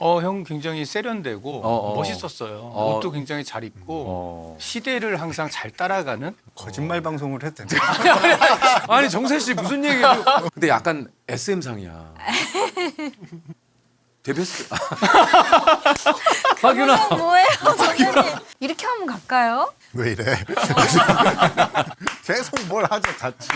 형 굉장히 세련되고 멋있었어요. 옷도 굉장히 잘 입고 시대를 항상 잘 따라가는. 거짓말 방송을 해도 되나? 아니 정세 씨 무슨 얘기예요? 근데 약간 SM상이야. 데뷔했을 때. 박윤아. 뭐예요, 선생님? 이렇게 하면 갈까요? 왜 이래? 계속 뭘 하죠 같이.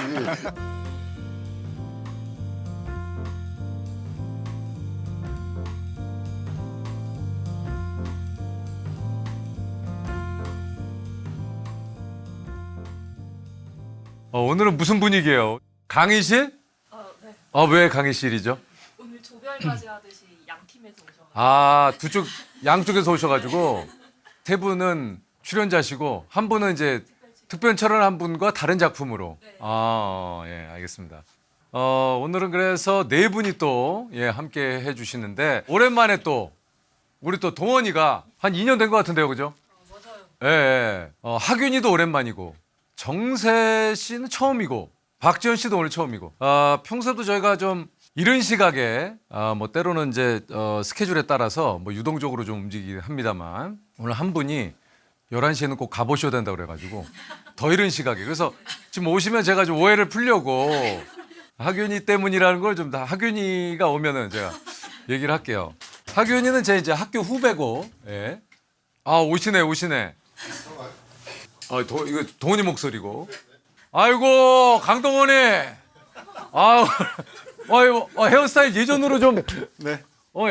오늘은 무슨 분위기예요? 강의실? 네. 왜 강의실이죠? 오늘 조별과제 하듯이 양 팀에서 오셔가지고. 두 쪽 양쪽에서 오셔가지고 세 분은 출연자시고 한 분은 이제 특별 출연한 분과 다른 작품으로. 예, 알겠습니다. 오늘은 그래서 네 분이 또 함께 해주시는데 오랜만에 또 우리 또 동원이가 한 2년 된 것 같은데요, 그죠? 맞아요. 예. 하균이도 오랜만이고 정세 씨는 처음이고 박지현 씨도 오늘 처음이고 평소에도 저희가 좀 이른 시각에 뭐 때로는 이제 스케줄에 따라서 뭐 유동적으로 좀 움직이긴 합니다만 오늘 한 분이 11시에는 꼭 가보셔야 된다고 그래가지고 더 이른 시각에 그래서 지금 오시면 제가 좀 오해를 풀려고 하균이 때문이라는 걸 좀 다 하균이가 오면은 제가 얘기를 할게요. 하균이는 제 이제 학교 후배고 예. 오시네. 이거 동원이 목소리고. 아이고 강동원이. 헤어스타일 예전으로 좀. 네.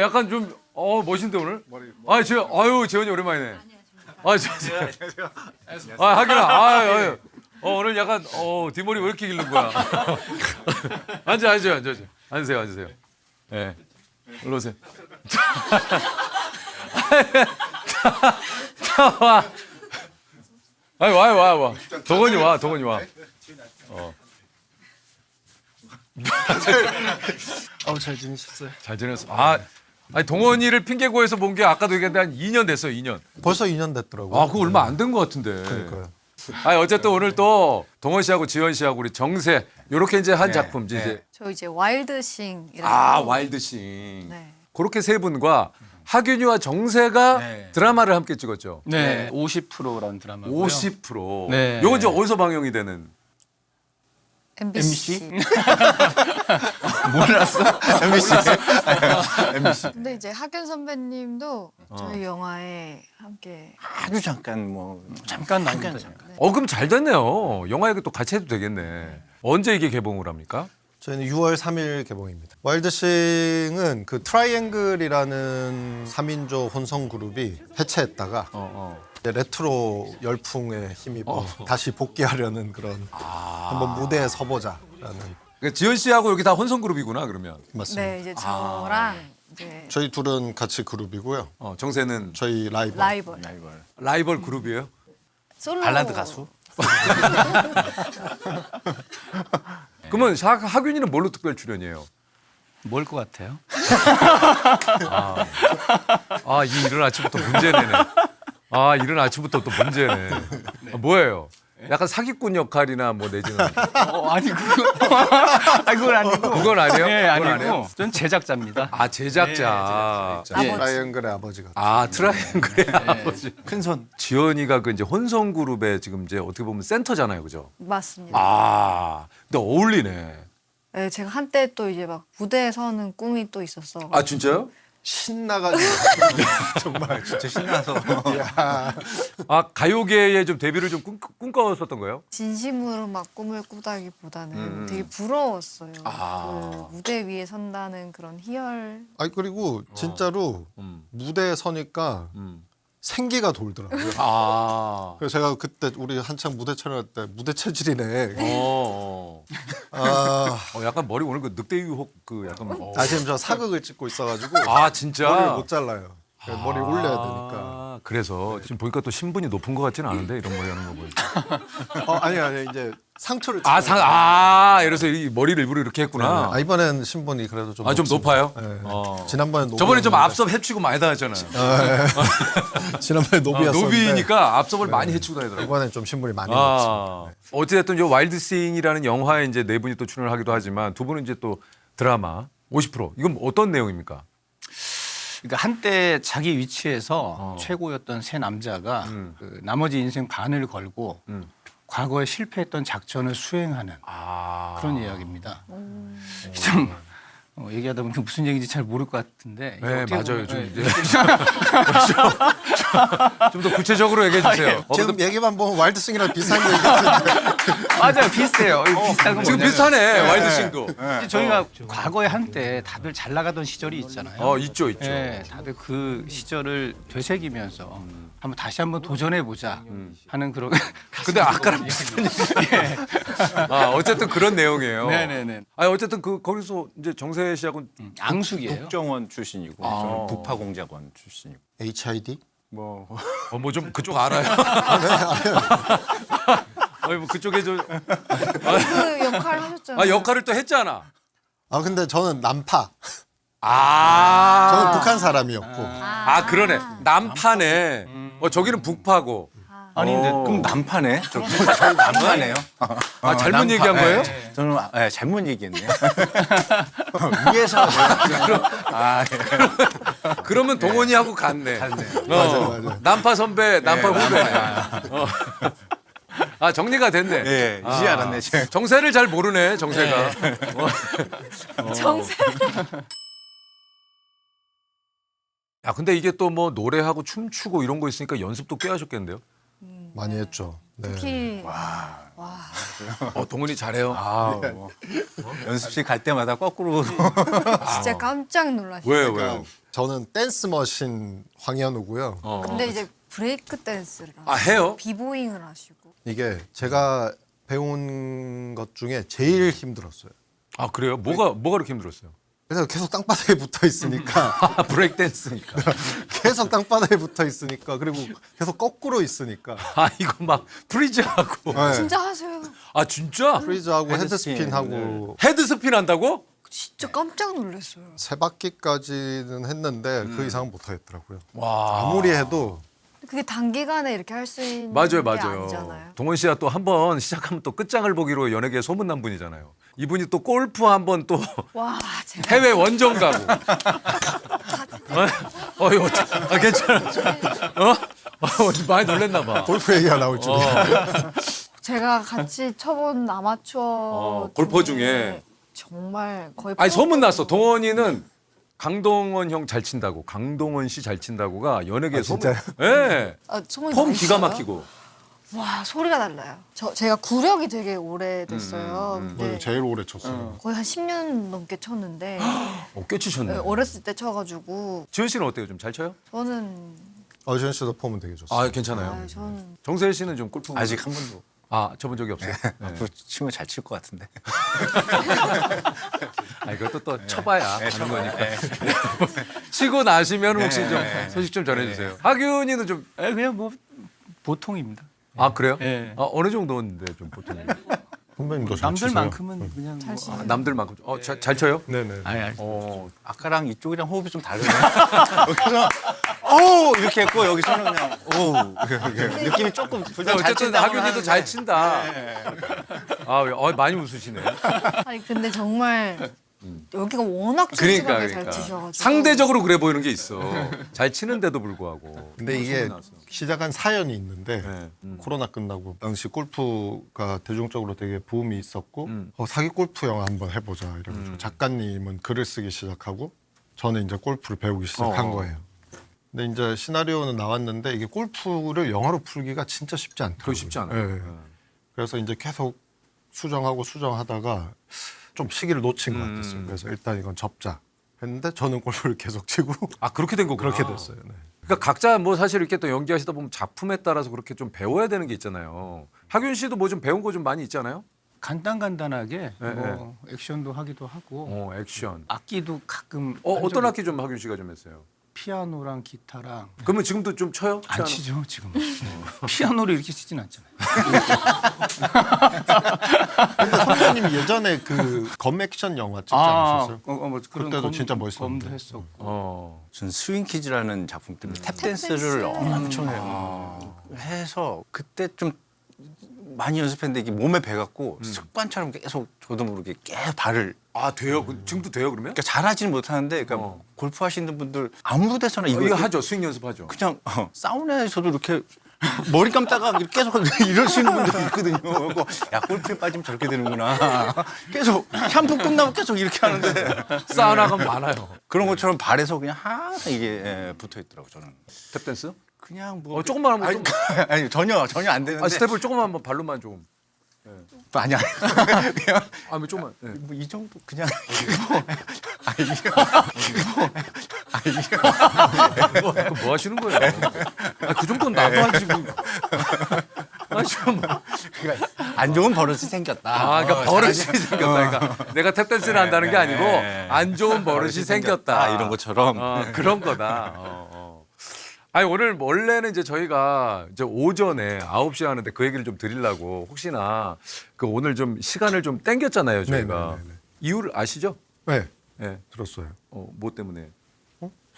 약간 좀 멋있는데 오늘. 재현이 오랜만이네. 하균아. 오늘 약간 뒷머리 왜 이렇게 기른 거야? 앉으세요. 예. 일로 오세요. 와. 와. 동원이 와. 잘 지내셨어요? 잘 지냈어. 아니 동원이를 핑계고 해서 본 게 아까도 얘기했는데 한 2년 됐어요, 2년. 벌써 2년 됐더라고요. 그거 얼마 안 된 것 같은데. 그러니까요. 어쨌든 오늘 또 동원 씨하고 지현 씨하고 우리 정세 요렇게 이제 한 작품 이제 저 이제 와일드싱이라고. 와일드싱. 네. 그렇게 세 분과 하균이와 정세가 네. 드라마를 함께 찍었죠. 네, 50%라는 드라마고요. 50%. 네. 요건 이제 어디서 방영이 되는? MBC. 몰랐어? MBC. 근데 이제 하균 선배님도 저희 영화에 함께. 아주 잠깐 뭐 잠깐 나옵니다. 그럼 잘 됐네요. 영화에 또 같이 해도 되겠네. 언제 이게 개봉을 합니까? 저희는 6월 3일 개봉입니다. 와일드싱은 그 트라이앵글이라는 3인조 혼성 그룹이 해체했다가 이제 레트로 열풍에 힘입어 다시 복귀하려는 그런 한번 무대에 서보자라는. 그러니까 지현 씨하고 여기 다 혼성 그룹이구나 그러면. 맞습니다. 네, 이제 저랑 이제 저희 둘은 같이 그룹이고요. 정세는 저희 라이벌. 라이벌 그룹이에요? 솔로 발라드 가수? 그러면 하균이는 뭘로 특별 출연이에요? 뭘 것 같아요? 이 이른 아침부터 문제네네. 이른 아침부터 또 문제네. 뭐예요? 약간 사기꾼 역할이나 뭐 내지는 아니 그건 아니고. 그건 아니에요? 네, 그건 아니고. 전 제작자입니다. 제작자. 트라이앵글의 아버지가. 트라이앵글의 아버지. 큰손. 지연이가 그 이제 혼성 그룹의 지금 이제 어떻게 보면 센터잖아요, 그죠? 맞습니다. 근데 어울리네. 네, 제가 한때 또 이제 막 무대에 서는 꿈이 또 있었어. 진짜요? 신나가지고 정말 진짜 신나서. 가요계에 좀 데뷔를 좀 꿈꿔왔었던 거예요? 진심으로 막 꿈을 꾸다기보다는 되게 부러웠어요. 그 무대 위에 선다는 그런 희열. 그리고 진짜로 무대에 서니까 생기가 돌더라고요. 그래서 제가 그때 우리 한창 무대 촬영할 때 무대 체질이네. 약간 머리 오늘 그 늑대 유혹 그 약간 지금 저 사극을 찍고 있어가지고 진짜? 머리를 못 잘라요. 머리 올려야 되니까. 그래서 지금 보니까 또 신분이 높은 것 같지는 않은데 이런 머리 하는 거 보니까. 아니 이제 상처를. 이래서 이 머리를 일부러 이렇게 했구나. 이번엔 신분이 그래도 좀. 좀 높아요? 네. 지난번에 저번에 좀 앞섭 해치고 많이 다녔잖아요. 지난번에 노비였었는데. 노비니까 앞섭을 많이 해치고 다니더라고요. 이번엔 좀 신분이 많이 높습니다. 어찌됐든 이 와일드싱이라는 영화에 이제 네 분이 또 출연을 하기도 하지만 두 분은 이제 또 드라마 50% 이건 어떤 내용입니까? 그러니까 한때 자기 위치에서 최고였던 세 남자가 그 나머지 인생 반을 걸고 과거에 실패했던 작전을 수행하는 그런 이야기입니다. 좀 얘기하다 보니까 무슨 얘기인지 잘 모를 것 같은데. 네, 어떻게 맞아요. 보면- 좀 네. 이제 좀 더 구체적으로 얘기해 주세요. 지금 얘기만 보면 와일드싱이랑 비슷한 얘기 같은데. 맞아요, 비슷해요. 비슷한 건 지금 뭐냐면 비슷하네. 와일드싱도. 저희가 과거에 한때 다들 잘 나가던 시절이 있잖아요. 있죠. 네, 다들 그 시절을 되새기면서 다시 한번 도전해 보자 하는 그런. 근데 아까랑 비슷한 얘기. 어쨌든 그런 내용이에요. 네네네. 어쨌든 거기서 이제 정세 씨하고는 앙숙이에요. 국정원 출신이고 저는 북파공작원 출신이고 HID? 뭐 뭐 좀 그쪽 알아요. 뭐 그쪽에 좀 그 역할 하셨잖아요. 역할을 또 했잖아. 근데 저는 남파. 아. 저는 북한 사람이었고. 그러네. 남파네. 저기는 북파고. 아니 근데 그럼 난파네? 저 난파네요. 잘못 얘기한 거예요? 저는 잘못 얘기했네요. 위에서 그러면 동원이하고 같네. 맞아. 남파 선배, 남파 후배네. 정리가 됐네. 예, 이제 알았네. 제가. 정세를 잘 모르네, 정세가. 정세. 야, 근데 이게 또 뭐 노래하고 춤추고 이런 거 있으니까 연습도 꽤 하셨겠는데요? 많이 했죠. 네. 특히 동원이 잘해요. 연습실 갈 때마다 거꾸로 진짜 깜짝 놀랐어요. 왜요? 그러니까 저는 댄스 머신 황현우고요. 근데 이제 브레이크 댄스를 해요? 비보잉을 하시고. 이게 제가 배운 것 중에 제일 힘들었어요. 그래요? 뭐가 그렇게 힘들었어요? 그래서 계속 땅바닥에 붙어 있으니까 브레이크 댄스니까. 계속 땅바닥에 붙어 있으니까 그리고 계속 거꾸로 있으니까 이거 막 프리즈하고. 네. 진짜 하세요. 진짜? 프리즈하고 헤드스핀. 헤드스핀하고 헤드스핀 한다고? 진짜 깜짝 놀랐어요. 3바퀴까지는 했는데 그 이상은 못 하겠더라고요. 와. 아무리 해도 그게 단기간에 이렇게 할 수 있는 맞아요, 게 맞아요. 아니잖아요. 동원 씨가 또 한 번 시작하면 또 끝장을 보기로 연예계에 소문난 분이잖아요. 이분이 또 골프 한번 또 와, 제가 해외 원정 가고. 이거 괜찮아. 많이 놀랬나 봐. 골프 얘기가 나올 줄이야. 제가 같이 쳐본 아마추어 골퍼 중에. 정말 거의 소문 났어. 동원이는 강동원 형 잘 친다고, 강동원 씨 잘 친다고가 연예계 소문. 진짜요? 예. 소문이 폼 많이 기가 있어요? 막히고. 와, 소리가 달라요. 제가 구력이 되게 오래됐어요. 근데 제일 오래 쳤어요. 거의 한 10년 넘게 쳤는데 꽤 치셨네. 어렸을 때 쳐가지고 지현 씨는 어때요? 좀 잘 쳐요? 저는 지현 씨도 폼은 되게 좋았어요. 괜찮아요. 저는 정세 씨는 좀 골프 아직 한 번도 쳐본 적이 없어요. 네. 앞으로 치면 잘 칠 것 같은데. 이것도 또 쳐봐야 하는 거니까. 치고 나시면 혹시 좀 소식 좀 전해주세요. 하균이는 좀 그냥 뭐 보통입니다. 그래요? 예. 어느 정도인데 좀 보통. 선배님도 잘 치세요. 남들만큼은 그냥 잘 치세요. 남들만큼 잘 쳐요? 네네. 아니. 아까랑 이쪽이랑 호흡이 좀 다르네. 여기서 이렇게 했고 여기서는 그냥 느낌이 조금 둘 다 잘 어쨌든 친다. 하균이도 잘 친다. 많이 웃으시네. 아니 근데 정말 여기가 워낙 솔직하게 잘 치셔가지고 상대적으로 그래 보이는 게 있어. 잘 치는데도 불구하고. 근데 이게 소문이 났어. 시작한 사연이 있는데 네. 코로나 끝나고 당시 골프가 대중적으로 되게 붐이 있었고 음. 사기 골프 영화 한번 해보자 이래가지고 작가님은 글을 쓰기 시작하고 저는 이제 골프를 배우기 시작한 거예요. 근데 이제 시나리오는 나왔는데 이게 골프를 영화로 풀기가 진짜 쉽지 않더라고요. 그거 쉽지 않아요. 예. 그래서 이제 계속 수정하다가 좀 시기를 놓친 것 같았어요. 그래서 일단 이건 접자 했는데 저는 골프를 계속 치고 그렇게 된 거구나. 그렇게 됐어요. 네. 그러니까 각자 뭐 사실 이렇게 또 연기하시다 보면 작품에 따라서 그렇게 좀 배워야 되는 게 있잖아요. 하균 씨도 뭐 좀 배운 거 좀 많이 있잖아요. 간단하게 네, 뭐 액션도 하기도 하고 액션. 악기도 가끔 어떤 악기 좀 하균 씨가 좀 했어요? 피아노랑 기타랑 그러면 지금도 좀 쳐요? 안 피아노? 치죠 지금. 피아노를 이렇게 치진 않잖아요. 근데 선배님 예전에 그 검액션 영화 찍지 않으셨어요? 뭐 그런 그때도 진짜 멋있었는데. 검도 했었고. 전 스윙 키즈라는 작품 때문에 탭 댄스를 엄청 해서 그때 좀 많이 연습했는데 이게 몸에 배갖고 습관처럼 계속 저도 모르게 계속 발을 아 돼요? 지금도 돼요 그러면? 그러니까 잘하지는 못하는데 그러니까 골프 하시는 분들 아무 데서나 이거 하죠. 스윙 연습하죠. 그냥 사우나에서도 이렇게 머리 감다가 이렇게 계속 이러시는 분들이 있거든요. 그리고 야 골프에 빠지면 저렇게 되는구나. 계속 샴푸 끝나고 계속 이렇게 하는데 사우나가 많아요. 그런 것처럼 발에서 그냥 항상 이게 붙어 있더라고 저는. 스텝 댄스? 그냥 뭐 조금만 하면 아니, 아니 전혀 안 되는데. 스텝을 조금만 한번 발로만 좀. 아니야. 그냥 뭐 조금만. 네. 뭐 이 정도 그냥 뭐 하시는 거예요? 그 정도는 나도 하지 뭐. 좀. 안 좋은 버릇이 생겼다. 그러니까 버릇이 생겼다. 그러니까 내가 탭댄스를 한다는 게 아니고 안 좋은 버릇이 생겼다. 이런 것처럼. 그런 거다. 아니 오늘 원래는 이제 저희가 이제 오전에 9시에 하는데 그 얘기를 좀 드리려고 혹시나 그 오늘 좀 시간을 좀 땡겼잖아요 저희가. 네네네네. 이유를 아시죠? 네, 네. 들었어요. 뭐 때문에?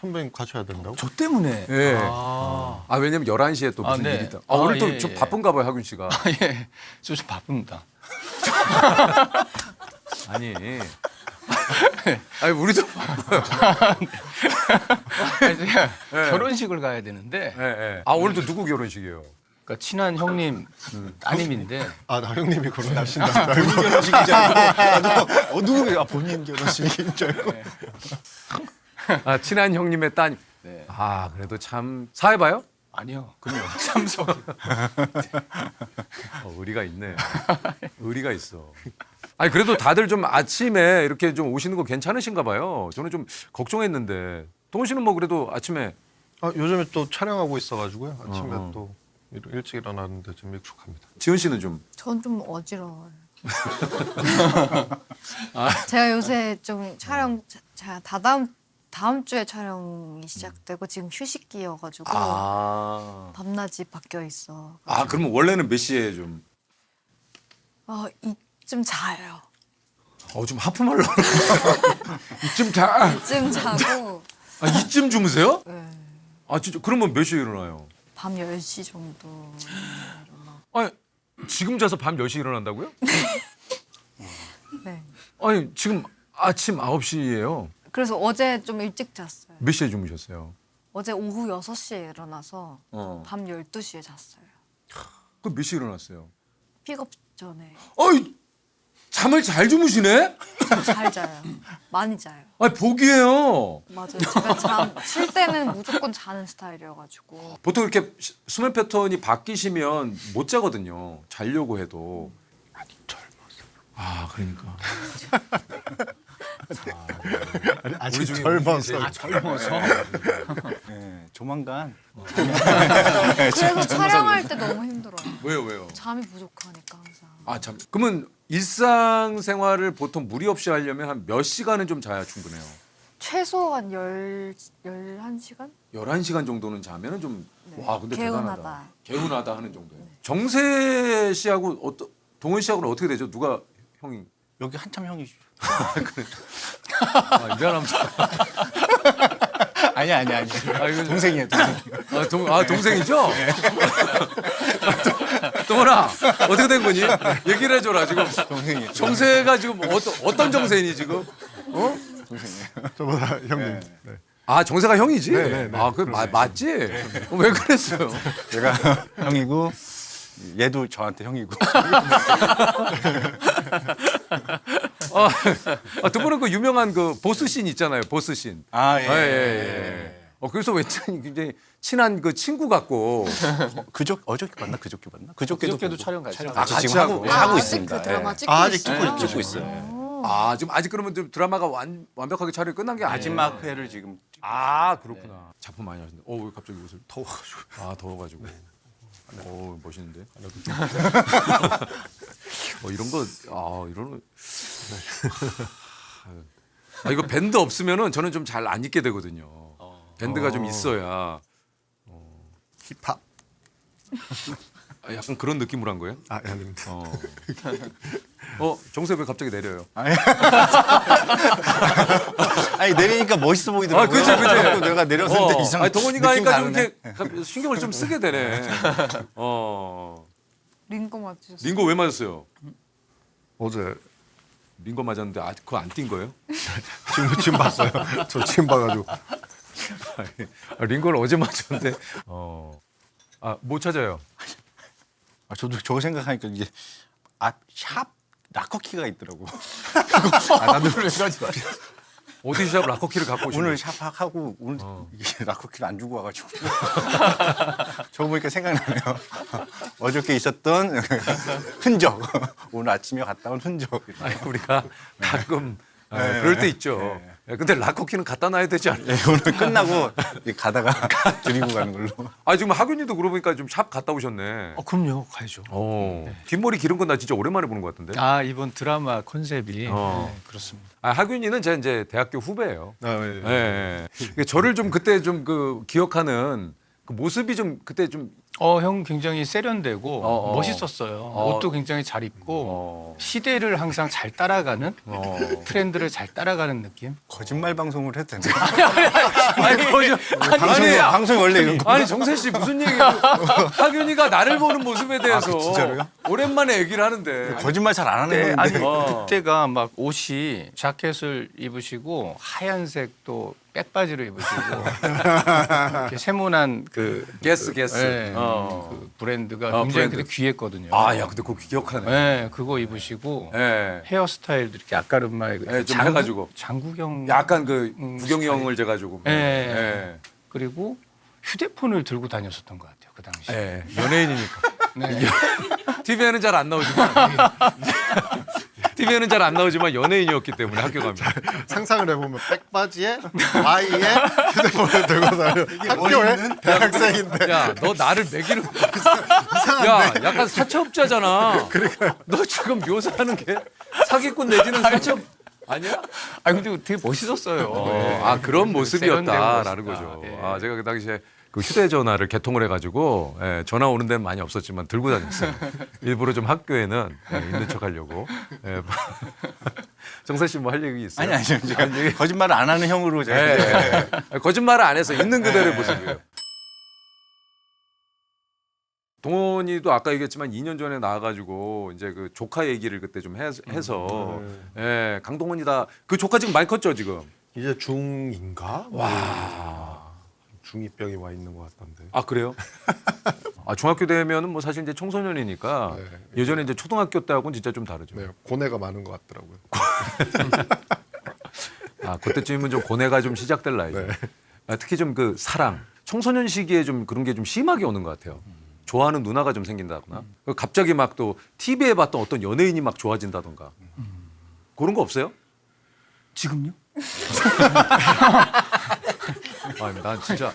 선배님 가셔야 된다고? 저 때문에. 예. 아 왜냐면 11시에 또 무슨 네. 일이 있다. 오늘 또 예, 좀 예. 바쁜가 봐요 하균 씨가. 예, 저 좀 바쁩니다. 아니 우리도 바빠요. 아니, 제가 결혼식을 가야 되는데, 예, 예. 오늘도 누구 결혼식이에요? 그러니까 친한 형님 따님인데, 아, 나 형님이 결혼하신다. 본인 결혼식인 줄 알고 누구 본인 결혼식인 줄 알고. 친한 형님의 따님. 네. 그래도 참 사회봐요? 아니요, 그럼요. 참석. 의리가 있네. 의리가 있어. 아니 그래도 다들 좀 아침에 이렇게 좀 오시는 거 괜찮으신가 봐요. 저는 좀 걱정했는데. 동훈 씨는 뭐 그래도 아침에 요즘에 또 촬영하고 있어가지고요. 아침에 또 일찍 일어나는데 좀 익숙합니다. 지은 씨는 좀 전 좀 어지러워요. 제가 요새 좀 촬영 제가 다음 주에 촬영이 시작되고 지금 휴식기여가지고 밤낮이 바뀌어 있어. 그러면 원래는 몇 시에 좀 이쯤 자요. 좀 하품하려고 이쯤 자 이쯤 자고 이쯤 주무세요? 네, 진짜 그러면 몇 시에 일어나요? 밤 10시 정도. 아니 지금 자서 밤 10시에 일어난다고요? 네. 아니 지금 아침 9시예요. 그래서 어제 좀 일찍 잤어요. 몇 시에 주무셨어요? 어제 오후 6시에 일어나서 어. 밤 12시에 잤어요. 그럼 몇 시에 일어났어요? 픽업 전에. 잠을 잘 주무시네? 잘 자요. 많이 자요. 복이에요. 맞아요. 제가 쉴 때는 무조건 자는 스타일이어가지고. 보통 이렇게 수면 패턴이 바뀌시면 못 자거든요. 자려고 해도. 그러니까. 아직 젊어서. 젊어서. 네, 조만간. 그래서 촬영할 때 너무 힘들어요. 왜요? 잠이 부족하니까 항상. 참. 그러면 일상생활을 보통 무리 없이 하려면 한 몇 시간은 좀 자야 충분해요? 최소한 11시간? 11시간 정도는 자면은 좀 근데 개운하다. 대단하다. 개운하다 하는 정도예요. 정세 씨하고 동훈 씨하고는 어떻게 되죠? 누가 형이? 여기 한참 형이죠. 미안합니다. 아니. 동생이에요. 동생이죠? 동훈아 어떻게 된 거니? 얘기를 해줘라 지금. 동생이에요. 정세가 지금 어떤 정세니 지금? 동생이에요. 저보다 형님. 네. 정세가 형이지? 네. 맞지? 왜 그랬어요? 제가 형이고 얘도 저한테 형이고. 두 분은 그 유명한 그 보스씬 있잖아요. 보스씬. 예. 그래서 왠지 굉장히 친한 그 친구 같고. 어저께 봤나? 그저께도 그저께도 촬영 같이 하고. 같이 같이 지금 하고 있습니다. 그 드라마 예. 찍고 아직 있어요? 찍고 있어요. 지금 아직 그러면 좀 드라마가 완벽하게 촬영이 끝난 게 아니에요. 마지막 회를 지금. 그렇구나. 작품 많이 하시는데. 왜 갑자기 옷을 더워가지고. 더워가지고. 멋있는데. 이런 거 이런 거. 이거 밴드 없으면은 저는 좀 잘 안 입게 되거든요. 밴드가 좀 있어야. 힙합. 약간 그런 느낌으로 한 거예요? 아닙니다. 정세 왜 갑자기 내려요? 아니 내리니까 멋있어 보이더라고요. 그치. 그래서 내가 내렸는데 이상. 동훈이가 느낌 하니까 좀 다르네. 이렇게 신경을 좀 쓰게 되네. 링거 맞으셨어요? 링거 왜 맞았어요? 어제 링거 맞았는데 그거 안 뛴 거예요? 지금 봤어요. 저 지금 봐가지고 링거를 어제 맞췄는데 못 찾아요. 저도 저거 생각하니까 이게 샵 락커키가 있더라고. 나도 어디샵 락커키를 갖고 오신 오늘 거예요? 샵하고 오늘 이게 락커키를 안 주고 와가지고 저거 보니까 생각나네요. 어저께 있었던 흔적. 오늘 아침에 갔다 온 흔적. 아니, 우리가 가끔 그럴 때 있죠. 근데 락커키는 갖다 놔야 되지 않아요? 예, 오늘 끝나고 가다가 드리고 가는 걸로. 지금 하균이도 그러고 보니까 좀 샵 갔다 오셨네. 그럼요, 가야죠. 뒷머리 기른 건 나 진짜 오랜만에 보는 것 같은데. 이번 드라마 컨셉이 네, 그렇습니다. 하균이는 제 이제 대학교 후배예요. 예. 예. 그러니까 저를 좀 그때 좀 그 기억하는 그 모습이 좀 그때 좀 형 굉장히 세련되고 어. 멋있었어요. 옷도 굉장히 잘 입고 시대를 항상 잘 따라가는 트렌드를 잘 따라가는 느낌. 거짓말 방송을 해도 되나? 방송이 원래 이런 거. 아니 정세 씨 무슨 얘기예요? 하균이가 나를 보는 모습에 대해서 진짜로요? 오랜만에 얘기를 하는데. 거짓말 잘 안 하는 네, 아니 건데. 그때가 막 옷이 자켓을 입으시고 하얀색 또 백바지를 입으시고 이렇게 세모난 그 게스. 네, 그 브랜드가 굉장히 브랜드. 그때 귀했거든요. 야, 근데 그거 기억하네. 네, 그거 입으시고 예. 헤어스타일도 이렇게 아까른마에 좀 해가지고. 장국영 약간 그 구경이 형을 재가지고. 예. 그리고 휴대폰을 들고 다녔었던 것 같아요 그 당시. 예. 연예인이니까. 네. TV에는 잘 안 나오지만. TV에는 잘 안 나오지만 연예인이었기 때문에 학교 가면. 상상을 해보면 백바지에 Y에 휴대폰을 들고 다녀. 학교에 대학생인데 야, 너 나를 매기는 야, 약간 사채업자잖아. 너 지금 묘사하는 게 사기꾼 내지는 사채업 아니야? 근데 되게 멋있었어요. 네. 그런 모습이었다라는 세련되고 거죠. 멋있다. 예. 제가 그 당시에 그 휴대전화를 개통을 해가지고 전화 오는 데는 많이 없었지만 들고 다녔어요. 일부러 좀 학교에는 있는 척하려고. 정세 씨 뭐 할 얘기 있어요? 아니 제가 거짓말을 안 하는 형으로 제가. 거짓말을 안 해서 있는 그대로의 모습이에요. 동원이도 아까 얘기했지만 2년 전에 나와가지고 이제 그 조카 얘기를 그때 좀 해서 강동원이다. 그 조카 지금 많이 컸죠 지금. 이제 중인가? 와. 중이병이 와 있는 것 같던데. 그래요? 중학교 되면은 뭐 사실 이제 청소년이니까 예전에 이제 초등학교 때하고는 진짜 좀 다르죠. 네, 고뇌가 많은 것 같더라고요. 그때쯤이면 좀 고뇌가 좀 시작될 나이죠. 네. 특히 좀 그 사랑, 청소년 시기에 좀 그런 게 좀 심하게 오는 것 같아요. 좋아하는 누나가 좀 생긴다거나 갑자기 막 또 TV에 봤던 어떤 연예인이 막 좋아진다던가 그런 거 없어요? 지금요? 난 진짜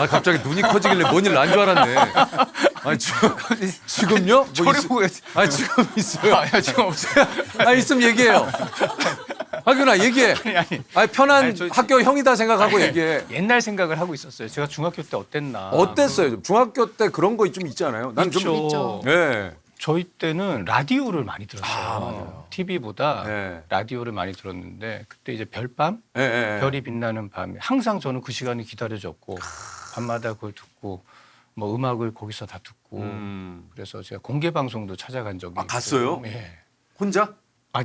갑자기 눈이 커지길래 뭔 일 난 줄 알았네. 지금요? 저를 보고 지금 있어요. 지금 없어요. 있으면 얘기해요. 하균아 얘기해. 편한 아니, 학교 형이다 생각하고 얘기해. 옛날 생각을 하고 있었어요. 제가 중학교 때 어땠나. 어땠어요? 중학교 때 그런 거 좀 있지 않아요? 난 좀 있죠. 예. 저희 때는 라디오를 많이 들었어요. 맞아요. TV보다 네. 라디오를 많이 들었는데 그때 이제 별밤, 예. 별이 빛나는 밤에 항상 저는 그 시간이 기다려졌고 밤마다 그걸 듣고 뭐 음악을 거기서 다 듣고 그래서 제가 공개 방송도 찾아간 적이 있고. 갔어요? 예. 혼자?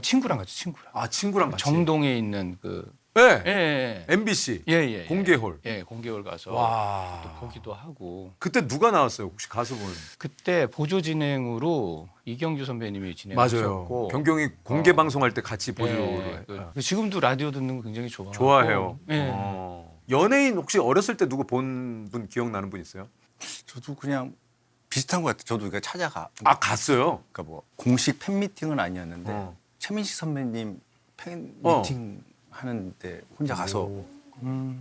친구랑 같이 친구랑. 친구랑 같이. 정동에 있는 그 예. 예. MBC. 예. 공개홀. 예, 공개홀 가서 와. 또 보기도 하고. 그때 누가 나왔어요? 혹시 가수분? 그때 보조 진행으로 이경규 선배님이 맞아요. 진행하셨고. 경경이 공개 방송할 때 같이 예, 보조를 지금도 라디오 듣는 거 굉장히 좋아해요. 예. 연예인 혹시 어렸을 때 누구 본 분 기억나는 분 있어요? 저도 그냥 비슷한 것 같아요. 저도 이거 찾아가. 갔어요. 그러니까 뭐 공식 팬 미팅은 아니었는데 최민식 선배님 팬 미팅 하는데 혼자 가서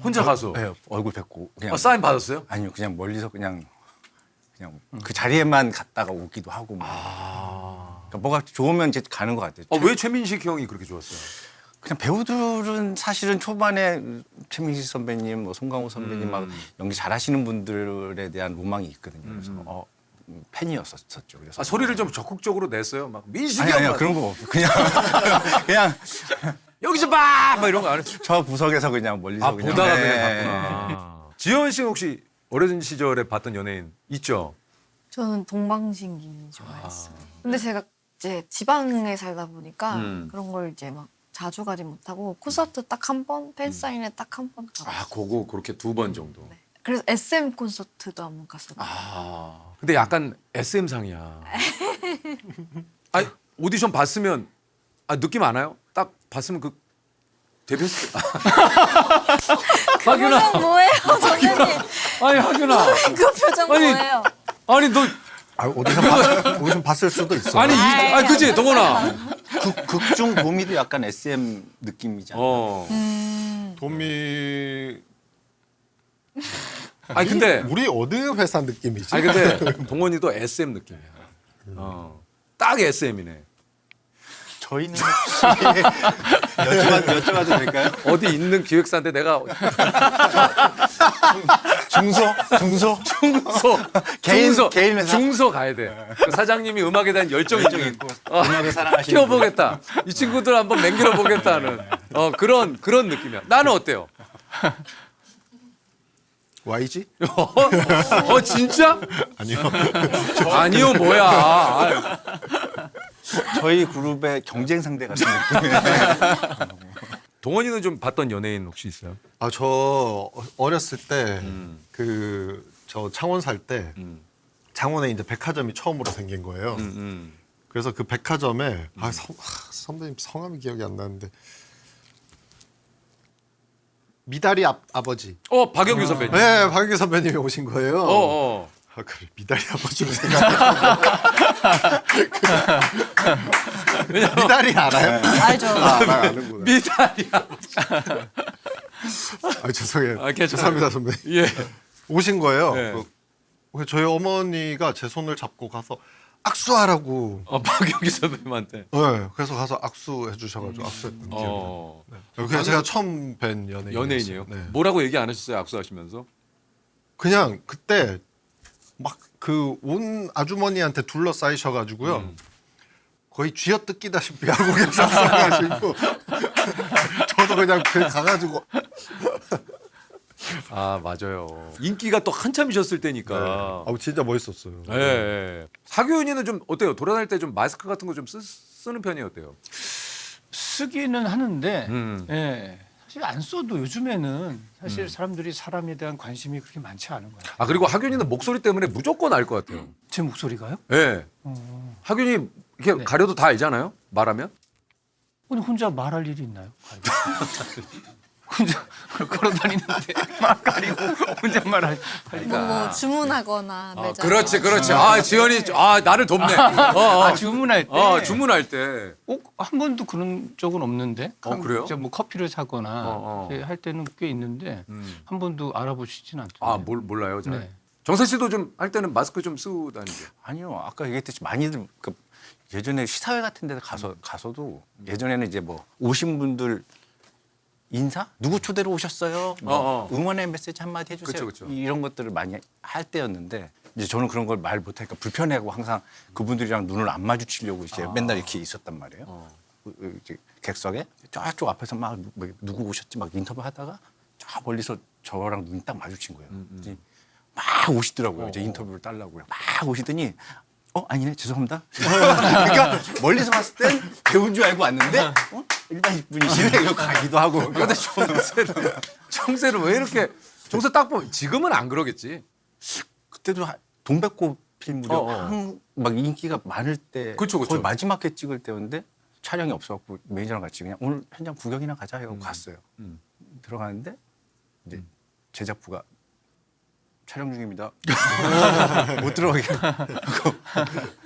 혼자 가서 얼굴 뵙고 그냥 사인 받았어요? 아니요 그냥 멀리서 그냥 그 자리에만 갔다가 오기도 하고 뭐. 그러니까 뭐가 좋으면 이제 가는 것 같아요. 왜 최민식 형이 그렇게 좋았어요? 그냥 배우들은 사실은 초반에 최민식 선배님, 뭐 송강호 선배님 막 연기 잘하시는 분들에 대한 로망이 있거든요. 그래서 팬이었었죠. 그래서 소리를 좀 적극적으로 냈어요. 막 민식이 아니, 형 아니요 막 그런 거 없고 그냥 여기서 봐! 막 이런 거 안 했어요. 저 구석에서 그냥 멀리서 그냥 보다가 네. 그냥 봤구나. 지현 씨 혹시 어린 시절에 봤던 연예인 있죠? 저는 동방신기 좋아했어요. 근데 제가 이제 지방에 살다 보니까 그런 걸 이제 막 자주 가지 못하고 콘서트 딱 한 번, 팬사인회 딱 한 번 가봤어요. 아, 그거 그렇게 2번 정도. 네. 그래서 SM 콘서트도 한 번 갔었어요. 아, 근데 약간 SM상이야. 아니, 오디션 봤으면 느낌 안 와요? 딱 봤으면 그 데뷔했을 때. 하균아. 표정 뭐예요, 선생님? 아니, 하균아. 그 표정 아니, 뭐예요? 아니, 너 오디션 봤을 수도 있어. 아니, 그치, 동원아. 극중 도미도 약간 SM 느낌이잖아. 도미 아니, 근데 우리 어느 회사 느낌이지? 아니 근데 동원이도 SM 느낌이야. 딱 SM이네. 저희는 혹시 여쭤봐도 될까요? 어디 있는 기획사인데 내가 중소 개인 회사. 중소 가야 돼. 그 사장님이 음악에 대한 열정이 좀 있고 음악을 사랑하시는 키워보겠다. 이 친구들 한번 맹길어 보겠다는 그런 느낌이야. 나는 어때요? YG? 진짜? 아니요. 아니요 뭐야. 아유. 저희 그룹의 경쟁 상대 같은 느낌이에요. 동원이는 좀 봤던 연예인 혹시 있어요? 아, 저 어렸을 때 저 창원 살 때 창원에 이제 백화점이 처음으로 생긴 거예요. 그래서 그 백화점에 선배님 성함이 기억이 안 나는데 미다리 아버지. 박영규 선배님. 네, 박영규 선배님이 오신 거예요. 아, 그래 미다리 아버지로 생각해. 미다리 알아요? 알죠. 아는구나. 미달이야. 아, 죄송해요. 괜찮아요. 죄송합니다 선배님. 예. 오신 거예요. 네. 그래서 저희 어머니가 제 손을 잡고 가서 악수하라고. 박영규 선배님한테. 네, 그래서 가서 악수해 주셔가지고 악수했던 기억이 나요. 그게 제가 처음 뵌 연예인이에요. 네. 뭐라고 얘기 안 하셨어요? 악수하시면서? 그냥 그때 막 그 온 아주머니한테 둘러싸이셔가지고요. 거의 쥐어뜯기다시피 하고 계셨어가지고 저도 그냥 가가지고 아 맞아요. 인기가 또 한참이셨을 때니까. 진짜 멋있었어요. 예. 네. 사교연이는 좀 어때요? 돌아다닐 때 좀 마스크 같은 거 좀 쓰는 편이 어때요? 쓰기는 하는데 음. 예, 사실 안 써도 요즘에는 사실 사람들이 사람에 대한 관심이 그렇게 많지 않은 거예요. 아 그리고 하균이는 목소리 때문에 무조건 알 것 같아요. 제 목소리가요? 예. 하균이 이렇게 네. 가려도 다 알잖아요. 말하면. 근데 혼자 말할 일이 있나요? 혼자 걸어 다니는데 막 가리고 혼자 말하니까. 뭐 주문하거나 매장. 그렇지. 아 지연이 나를 돕네. 주문할 때. 주문할 때. 한 번도 그런 적은 없는데. 그래요? 진짜 뭐 커피를 사거나 이렇게 할 때는 꽤 있는데 한 번도 알아보시진 않던데. 몰라요, 잘. 네. 정세 씨도 좀 할 때는 마스크 좀 쓰고 다니죠. 아니요, 아까 얘기했듯이 많이들 예전에 시사회 같은 데 가서도 예전에는 이제 뭐 오신 분들 인사? 누구 초대로 오셨어요? 뭐 응원의 메시지 한마디 해주세요. 그쵸. 이런 것들을 많이 할 때였는데 이제 저는 그런 걸 말 못하니까 불편해하고 항상 그분들이랑 눈을 안 마주치려고 이제 맨날 이렇게 있었단 말이에요. 이제 객석에 저쪽 앞에서 막 누구 오셨지 막 인터뷰 하다가 저 멀리서 저랑 눈이 딱 마주친 거예요. 이제 막 오시더라고요. 이제 인터뷰를 달라고요. 막 오시더니 아니네 죄송합니다. 그러니까 멀리서 봤을 땐 배우인 줄 알고 왔는데 일단 이분이시네 이러고 가기도 하고. 근데 정세는 왜 이렇게 정세 딱 보면 지금은 안 그러겠지. 그때도 동백꽃 필 무렵 막 인기가 많을 때 그쵸. 거의 마지막 회 찍을 때였는데 촬영이 없어갖고 매니저랑 같이 그냥 오늘 현장 구경이나 가자 하고 갔어요. 들어가는데 이제 제작부가 촬영 중입니다. 못 들어가게.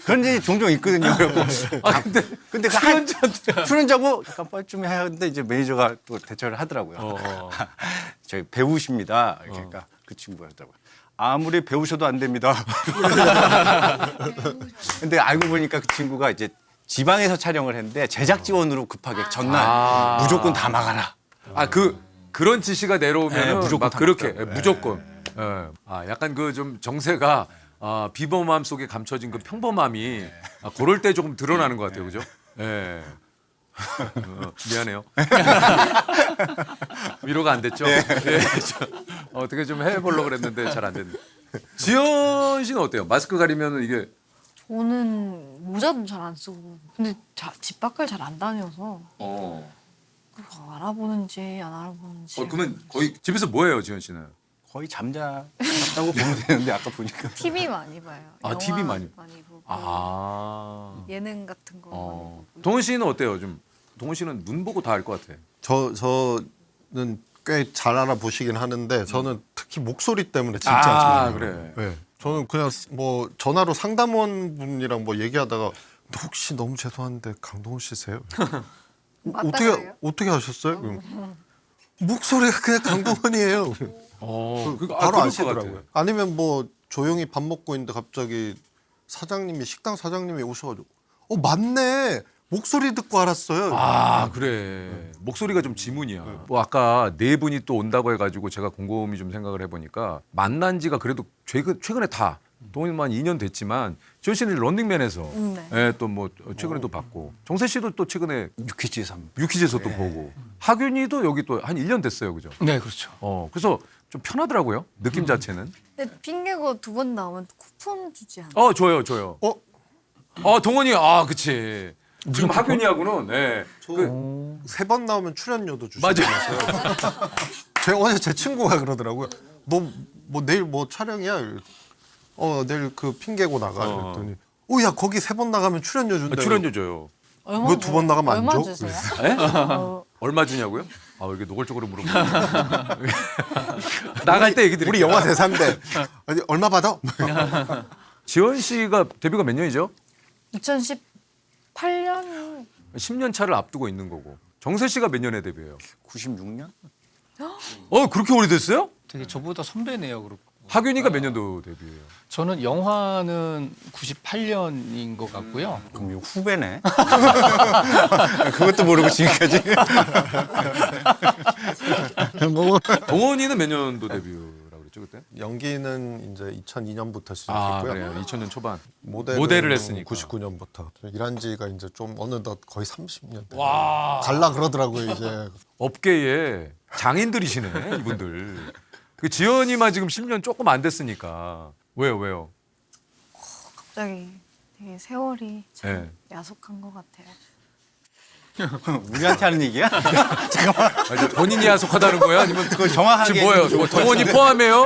그런 일이 종종 있거든요. 근데 출연자고 약간 뻘쭘해 하는데 이제 매니저가 또 대처를 하더라고요. 저희 배우십니다. 그러니까 그 친구가 하더라고요. 아무리 배우셔도 안 됩니다. 근데 알고 보니까 그 친구가 이제 지방에서 촬영을 했는데 제작 지원으로 급하게 전날 무조건 다 막아라. 그런 지시가 내려오면 무조건 막 다 그렇게 막더라고요. 무조건. 약간 그 좀 정세가 비범함 속에 감춰진 그 평범함이 그럴 때 조금 드러나는 것 같아요, 그죠? 예. 미안해요. 위로가 안 됐죠? 예. 어떻게 좀 해보려고 그랬는데 잘 안 됐네. 지현 씨는 어때요? 마스크 가리면 이게 저는 모자도 잘 안 쓰고 근데 집 밖을 잘 안 다녀서 그거 알아보는지 안 알아보는지 그러면 거의 집에서 뭐 해요, 지현 씨는? 거의 잠자다고 보면 되는데 아까 보니까 TV 많이 봐요. 아, 영화 TV 많이. 보고 아. 예능 같은 거 많이 보고. 동원 씨는 어때요? 좀 동원 씨는 눈 보고 다 알 것 같아. 저는 꽤 잘 알아보시긴 하는데 저는 특히 목소리 때문에 진짜 아, 잘 그래. 네. 저는 그냥 뭐 전화로 상담원 분이랑 뭐 얘기하다가 혹시 너무 죄송한데 강동원 씨세요? 어떻게 하셨어요? 그럼 목소리가 그냥 강동원이에요. 그러니까 바로 그럴 것 아시더라고요. 같아. 아니면 뭐 조용히 밥 먹고 있는데 갑자기 식당 사장님이 오셔가지고 맞네 목소리 듣고 알았어요. 아, 그래. 목소리가 좀 지문이야. 뭐 아까 네 분이 또 온다고 해가지고 제가 곰곰이 좀 생각을 해보니까 만난 지가 그래도 최근에 다 동원만 2년 됐지만 지현 씨는 런닝맨에서 네. 예, 또 뭐 최근에도 봤고 정세 씨도 또 최근에 유퀴즈에서 유퀴즈에서 또 보고 하균이도 여기 또 한 1년 됐어요, 그죠? 네, 그렇죠. 그래서 좀 편하더라고요. 느낌 자체는. 근데 핑계고 2번 나오면 쿠폰 주지 않아요? 줘요. 동원이 그치. 지금 하균이하고는 네. 세 번 나오면 출연료도 주시고 맞아요. 어제 제 친구가 그러더라고요. 너 뭐 내일 뭐 촬영이야? 내일 그 핑계고 나가. 그랬더니 야 거기 3번 나가면 출연료 준다. 출연료 줘요. 왜 2번 나가면 안 얼마 줘? 주세요? 에? 얼마 주냐고요? 왜 이렇게 노골적으로 물어보는 나갈 때 얘기 드릴게요. 우리 영화 대사인데 아니, 얼마 받아? 지원 씨가 데뷔가 몇 년이죠? 2018년 10년 차를 앞두고 있는 거고. 정세 씨가 몇 년에 데뷔해요? 96년? 그렇게 오래됐어요? 되게 저보다 선배네요. 그렇고. 하균이가 몇 년도 데뷔해요? 저는 영화는 98년인 것 같고요. 그럼 이거 후배네. 그것도 모르고 지금까지. 동원이는 몇 년도 데뷔라고 그랬죠 그때? 연기는 이제 2002년부터 아, 시작했고요. 그래요. 2000년 초반. 모델은 모델을 했으니까. 99년부터 일한 지가 이제 좀 어느덧 거의 30년 돼. 와. 갈라 그러더라고요 이제. 업계에 장인들이시네 이분들. 그 지연이만 지금 10년 조금 안 됐으니까. 왜요? 갑자기 되게 세월이 참 네. 야속한 것 같아요. 우리한테 하는 얘기야? 본인이 야속하다는 거야? 아니면 그걸 정확하게 지금 뭐예요? 뭐 동원이 포함해요?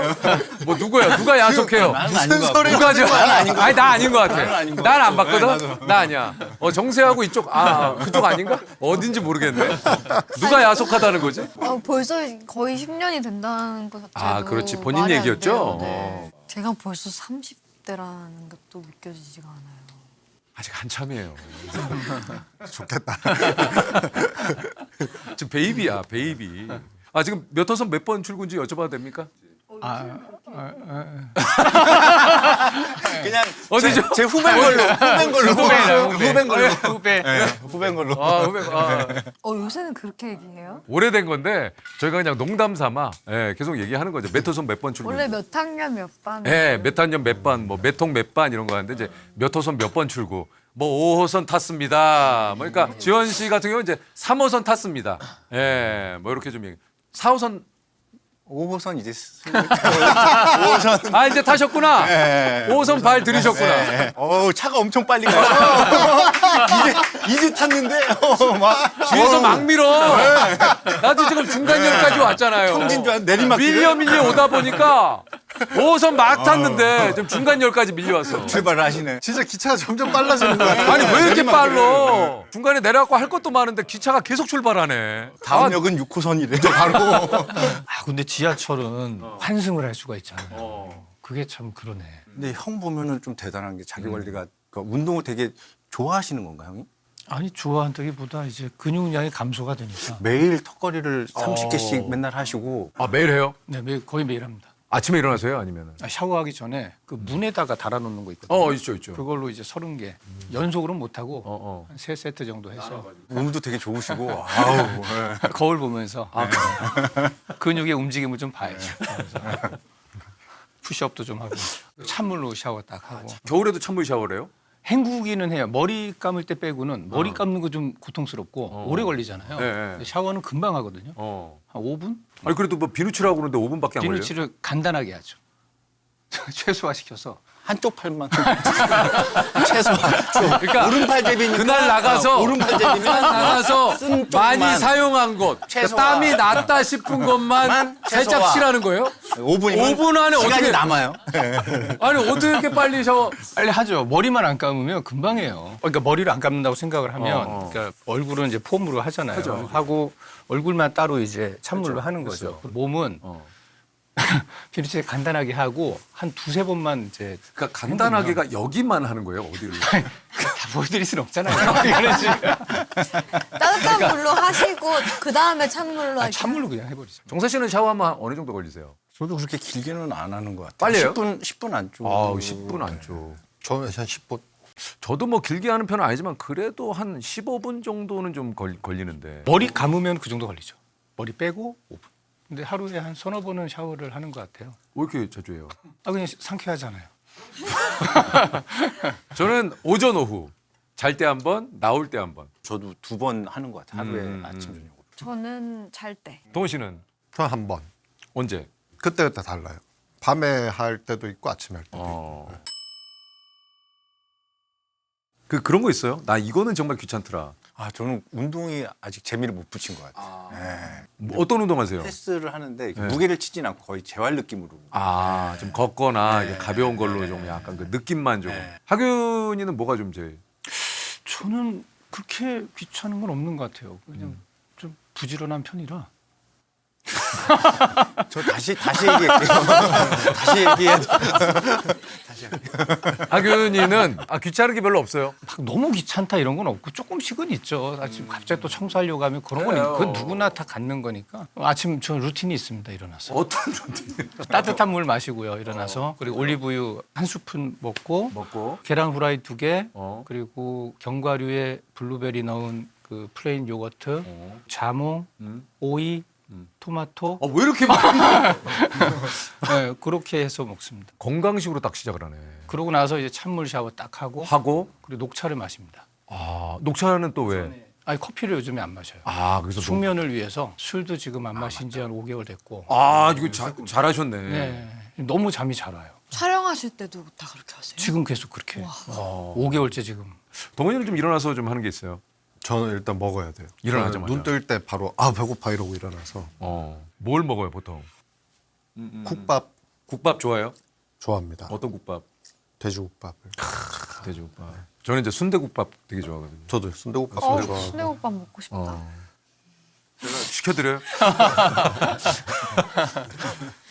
뭐 누구야? 누가 야속해요? 나는 아닌 것 같고. 누가 저? 아닌 것 아니 나 아닌 것 같아. 나는 아닌 것 난 안 같고. 봤거든. 나 아니야. 정세하고 이쪽 그쪽 아닌가? 어딘지 모르겠네. 누가 야속하다는 거지? 벌써 거의 10년이 된다는 것 자체도 그렇지. 본인 말이 안 얘기였죠? 돼요. 네. 제가 벌써 30대라는 것도 믿겨지지가 않아요. 아직 한참이에요. 좋겠다. 지금 베이비야, 베이비. 지금 몇 호선 몇 번 출근지 여쭤봐도 됩니까? 그냥 어디죠? 제 후배인 걸로. 후배인 걸로. 후배. 후배인 걸로. 후배. 요새는 그렇게 얘기해요? 오래된 건데 저희가 그냥 농담 삼아 계속 얘기하는 거죠. 몇 호선 몇 번 출근. 원래 몇 학년 몇 반? 몇 학년 몇 반, 뭐 몇 통 몇 반 이런 거 하는데 이제 몇 호선 몇 번 출구. 뭐 5호선 탔습니다. 뭐 그러니까 지원 씨 같은 경우는 이제 3호선 탔습니다. 뭐 이렇게 좀 얘기. 4호선 5호선 이제 5호선. 이제 타셨구나. 5호선 발 들이셨구나. 차가 엄청 빨리 가요. 이제 탔는데 막 뒤에서 막 밀어. 나도 지금 중간역까지 왔잖아요. 평진 줄 알았는데 내리막길을 밀려 오다 보니까 5호선 막 탔는데 지금 중간역까지 밀려왔어. 출발을 하시네. 진짜 기차가 점점 빨라지는 것 같아요. 아니 왜 이렇게 빨라? 중간에 내려갖고 할 것도 많은데 기차가 계속 출발하네. 다음 역은 6호선이래. 바로. 근데 지하철은 환승을 할 수가 있잖아요. 그게 참 그러네. 근데 형 보면은 좀 대단한 게 자기 관리가 그러니까 운동을 되게 좋아하시는 건가 형이? 아니 좋아한다기보다 이제 근육량이 감소가 되니까. 매일 턱걸이를 30개씩 맨날 하시고 매일 해요? 네, 거의 매일 합니다. 아침에 일어나세요? 아니면은? 샤워하기 전에 그 문에다가 달아놓는 거 있거든요. 있죠. 그걸로 이제 30개. 연속으로는 못하고 어. 한 3세트 정도 해서 몸도 되게 좋으시고 아우. 거울 보면서 근육의 움직임을 좀 봐야죠. 그래서 푸시업도 좀 하고 찬물로 샤워 딱 하고. 겨울에도 찬물 샤워를 해요? 헹구기는 해요. 머리 감을 때 빼고는 머리 감는 거 좀 고통스럽고 오래 걸리잖아요. 네. 근데 샤워는 금방 하거든요. 한 5분? 아니 그래도 뭐 비누칠하고 그러는데 5분밖에 안 걸려요? 비누칠을 간단하게 하죠. 최소화시켜서 한쪽 팔만 최소. 그러니까 오른팔제비니까 그날 나가서 오른팔제비면 나가서 쓴 많이 쪽만. 사용한 곳, 최소화. 땀이 났다 싶은 것만 살짝 최소화. 칠하는 거예요? 5분이면 5분 안에 시간이 어떻게 남아요. 아니 어떻게 이렇게 빨리 샤워? 빨리 하죠. 머리만 안 감으면 금방 해요. 그러니까 머리를 안 감는다고 생각을 하면 그러니까 얼굴은 이제 폼으로 하잖아요. 하고 얼굴만 따로 이제 찬물로 하는 거죠. 몸은 비누칠을 간단하게 하고 한 두세 번만 이제 그러니까 간단하게가 여기만 하는 거예요? 어디를? 다 보여드릴 수는 없잖아요. 이런 식으로. 따뜻한 물로 하시고 그 다음에 찬물로 하시고. 찬물로 그냥 해버리죠. 정세 씨는 샤워하면 어느 정도 걸리세요? 저도 그렇게 길게는 안 하는 것 같아요. 빨리요? 10분 안쪽. 아, 10분 안쪽. 저는 한 10분. 저도 뭐 길게 하는 편은 아니지만 그래도 한 15분 정도는 좀 걸리는데. 머리 감으면 그 정도 걸리죠. 머리 빼고 5분. 근데 하루에 한 서너 번은 샤워를 하는 것 같아요. 왜 이렇게 자주 해요? 아 그냥 상쾌하잖아요. 저는 오전 오후 잘 때 한 번, 나올 때 한 번. 저도 2번 하는 것 같아요. 하루에 아침 저녁. 저는 잘 때. 동훈 씨는 저는 한 번. 언제? 그때그때 달라요. 밤에 할 때도 있고 아침에 할 때도 있고. 어. 그런 거 있어요? 나 이거는 정말 귀찮더라. 아 저는 운동이 아직 재미를 못 붙인 것 같아요. 뭐 어떤 운동 하세요? 헬스를 하는데 무게를 치진 않고 거의 재활 느낌으로. 아, 좀 걷거나 이렇게 가벼운 걸로 좀 약간 그 느낌만 좀. 하균이는 뭐가 좀 제일? 저는 그렇게 귀찮은 건 없는 것 같아요. 그냥 좀 부지런한 편이라. 저 다시 얘기할게요. 다시 얘기해도. 하균이는 귀찮은 게 별로 없어요. 막 너무 귀찮다 이런 건 없고 조금씩은 있죠. 지금 갑자기 또 청소하려고 하면 그런 건 그건 누구나 다 갖는 거니까. 아침 저 루틴이 있습니다. 일어나서 어떤 루틴? 따뜻한 물 마시고요. 일어나서 그리고 올리브유 한 스푼 먹고 계란 후라이 2개 그리고 견과류에 블루베리 넣은 그 플레인 요거트, 자몽, 오이, 토마토. 왜 이렇게 많아? 네, 그렇게 해서 먹습니다. 건강식으로 딱 시작을 하네. 그러고 나서 이제 찬물 샤워 딱 하고 그리고 녹차를 마십니다. 아, 녹차는 또 왜? 아니 커피를 요즘에 안 마셔요. 아, 그래서 숙면을 위해서 술도 지금 안 마신 지 한 5개월 됐고. 이거 잘하셨네. 네, 너무 잠이 잘 와요. 촬영하실 때도 다 그렇게 하세요? 지금 계속 그렇게 해요. 5개월째 지금. 동훈이는 좀 일어나서 좀 하는 게 있어요. 저는 일단 먹어야 돼요. 일어나자마자. 눈 뜰 때 바로 배고파 이러고 일어나서 뭘 먹어요 보통? 국밥 국밥 좋아해요? 좋아합니다. 어떤 국밥? 돼지국밥을. 돼지국밥. 저는 이제 순대국밥 되게 좋아하거든요. 저도 순대국밥 좋아하고. 순대국밥 먹고 싶다. 시켜드려요?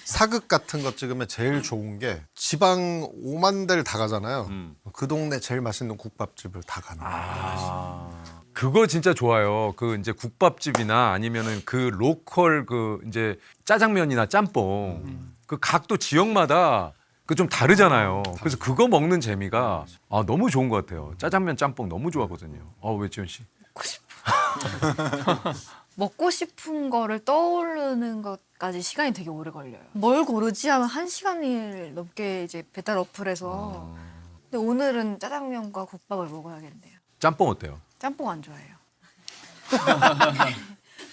사극 같은 거 찍으면 제일 좋은 게 지방 5만 대를 다 가잖아요. 그 동네 제일 맛있는 국밥집을 다 가는 거예요. 그거 진짜 좋아요. 그 이제 국밥집이나 아니면은 그 로컬 그 이제 짜장면이나 짬뽕 그 각도 지역마다 그 좀 다르잖아요. 그래서 그거 먹는 재미가 너무 좋은 것 같아요. 짜장면 짬뽕 너무 좋아하거든요. 왜 지현 씨? 먹고 싶은 거를 떠오르는 것까지 시간이 되게 오래 걸려요. 뭘 고르지 하면 1시간이 넘게 이제 배달 어플에서. 근데 오늘은 짜장면과 국밥을 먹어야겠네요. 짬뽕 어때요? 짬뽕 안 좋아해요.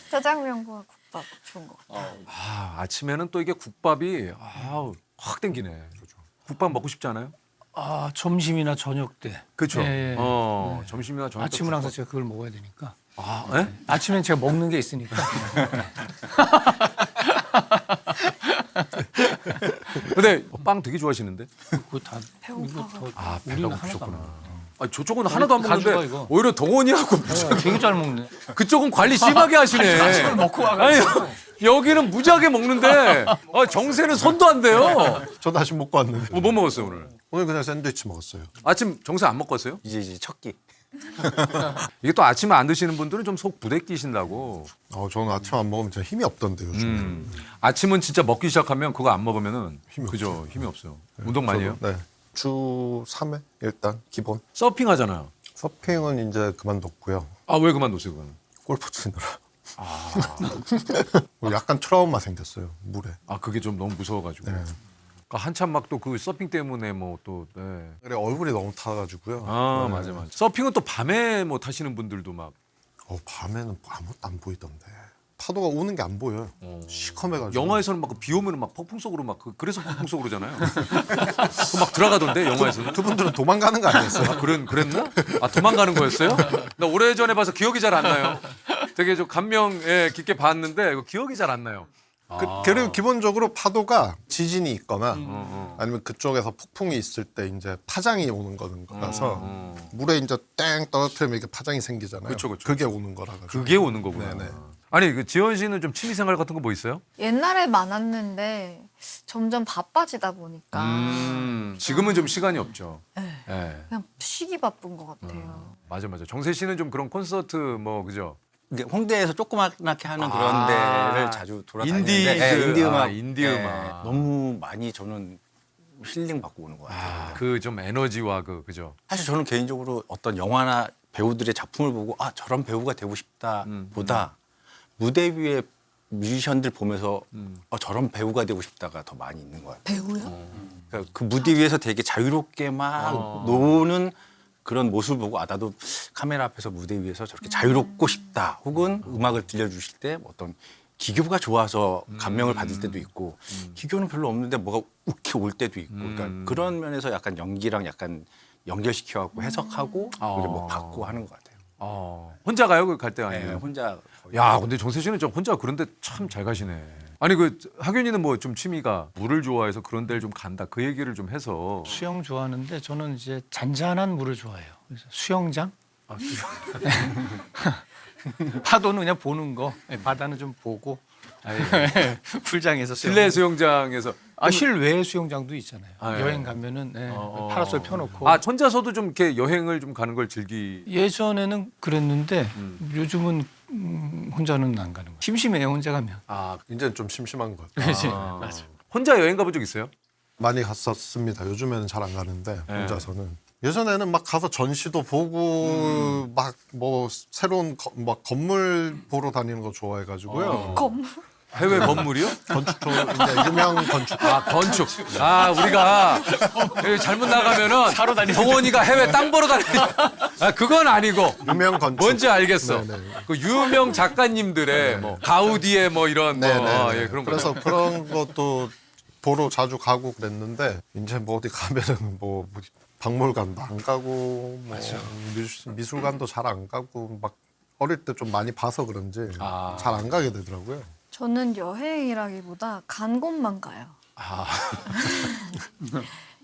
짜장면과 국밥 좋은 것 같아요. 아침에는 또 이게 국밥이 확 땡기네. 국밥 먹고 싶지 않아요? 점심이나 저녁 때. 그렇죠. 예. 점심이나 저녁 때 아침은 항상 국밥. 제가 그걸 먹어야 되니까. 예? 아침엔 제가 먹는 게 있으니까. 근데 빵 되게 좋아하시는데? 그거 다 배고파서. 배가 우리는 고프셨구나. 하나도 안 저쪽은 하나도 안 가져가, 먹는데 이거. 오히려 덩원이하고 되게 잘 먹네. 그쪽은 관리 심하게 하시네. 먹고 아니 여기는 무지하게 먹는데 정세는 손도 안 대요. 저도 아직 먹고 왔는데. 뭐 먹었어요 오늘? 오늘 그냥 샌드위치 먹었어요. 아침 정세 안 먹고 왔어요? 이제 첫 끼. 이게 또 아침에 안 드시는 분들은 좀 속 부대끼신다고. 저는 아침 안 먹으면 진짜 힘이 없던데 요즘. 아침은 진짜 먹기 시작하면 그거 안 먹으면은 힘이 없어요. 운동 많이 해요? 네. 주 3회 일단 기본. 서핑 하잖아요. 서핑은 이제 그만뒀고요. 왜 그만뒀어요 그거는? 골프 치느라. 약간 트라우마 생겼어요 물에. 그게 좀 너무 무서워가지고. 네. 그러니까 한참 막 또 그 서핑 때문에 뭐 또. 네. 그래 얼굴이 너무 타가지고요. 맞아. 서핑은 또 밤에 뭐 타시는 분들도 막. 밤에는 아무것도 안 보이던데. 파도가 오는 게 안 보여요. 시커매가지고. 영화에서는 막 비 오면 막 폭풍 속으로 막 그래서 폭풍 속으로잖아요. 막 들어가던데 영화에서는. 그분들은 도망가는 거 아니었어요? 아, 그랬나? 아, 도망가는 거였어요? 나 오래전에 봐서 기억이 잘 안 나요. 되게 좀 감명 깊게 봤는데 기억이 잘 안 나요. 그리고 기본적으로 파도가 지진이 있거나 아니면 그쪽에서 폭풍이 있을 때 이제 파장이 오는 거라서 물에 이제 땡 떨어뜨리면 이게 파장이 생기잖아요. 그쵸. 그게 오는 거라 가지고. 그게 오는 거구나. 네네. 아니 그 지원 씨는 좀 취미 생활 같은 거 뭐 있어요? 옛날에 많았는데 점점 바빠지다 보니까 지금은 좀 시간이 없죠. 네. 그냥 쉬기 바쁜 것 같아요. 맞아. 정세 씨는 좀 그런 콘서트 뭐 그죠? 이게 홍대에서 조그맣게 하는 그런 데를 자주 돌아다니는데 인디 음악. 너무 많이 저는 힐링 받고 오는 것 같아요. 그 좀 에너지와 그죠? 사실 저는 개인적으로 어떤 영화나 배우들의 작품을 보고 저런 배우가 되고 싶다 보다 무대 위에 뮤지션들 보면서 저런 배우가 되고 싶다가 더 많이 있는 것 같아요. 배우요? 그러니까 그 무대 위에서 되게 자유롭게 막 노는 그런 모습을 보고 나도 카메라 앞에서 무대 위에서 저렇게 자유롭고 싶다. 혹은 음악을 들려주실 때 어떤 기교가 좋아서 감명을 받을 때도 있고 기교는 별로 없는데 뭐가 웃기 올 때도 있고 그러니까 그런 면에서 약간 연기랑 약간 연결시켜갖고 해석하고 이렇게 뭐 받고 하는 것 같아요. 혼자 가요? 그 갈 때 네, 아니면? 혼자 거의 야, 근데 정세 씨는 좀 혼자 그런데 참 잘 가시네. 아니 그 학윤이는 뭐 좀 취미가 물을 좋아해서 그런 데를 좀 간다. 그 얘기를 좀 해서. 수영 좋아하는데 저는 이제 잔잔한 물을 좋아해요. 그래서 수영장? 파도는 그냥 보는 거, 바다는 좀 보고 풀장에서 실내 수영장에서 실외 수영장도 있잖아요. 예. 여행 가면은 파라솔 펴놓고. 혼자서도 좀 이렇게 여행을 좀 가는 걸 예전에는 그랬는데 요즘은 혼자는 안 가는 거예요. 심심해요 혼자 가면. 이제는 좀 심심한 것 같아요. 그렇지. 맞아. 혼자 여행 가본 적 있어요? 많이 갔었습니다. 요즘에는 잘 안 가는데 혼자서는. 예전에는 막 가서 전시도 보고 막 뭐 새로운 막 건물 보러 다니는 거 좋아해가지고요. 건물? 해외 건물이요? 건축 이제 유명 건축. 건축. 우리가 여기 잘못 나가면은 동원이가 해외 땅 보러 다니. 그건 아니고. 유명 건축. 뭔지 알겠어. 네네. 그 유명 작가님들의 뭐 가우디의 뭐 이런 네네. 그런 거. 그래서 그런 것도 보러 자주 가고 그랬는데 이제 뭐 어디 가면은 뭐 박물관도 안 가고 뭐 미술관도 잘 안 가고 막 어릴 때 좀 많이 봐서 그런지 잘 안 가게 되더라고요. 저는 여행이라기보다 간 곳만 가요.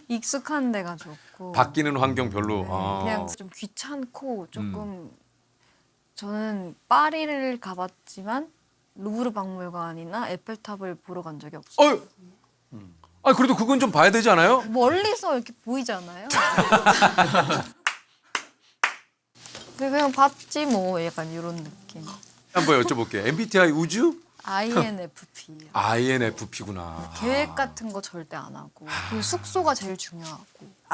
익숙한 데가 좋고 바뀌는 환경 별로. 그냥 좀 귀찮고 조금 저는 파리를 가봤지만 루브르 박물관이나 에펠탑을 보러 간 적이 없어요. 그래도 그건 좀 봐야 되지 않아요? 멀리서 이렇게 보이잖아요. 근데 그냥 봤지 뭐 약간 이런 느낌. 한번 여쭤볼게요. MBTI 우주? INFP. INFP구나. 계획 같은 거 절대 안 하고 그리고 숙소가 제일 중요하고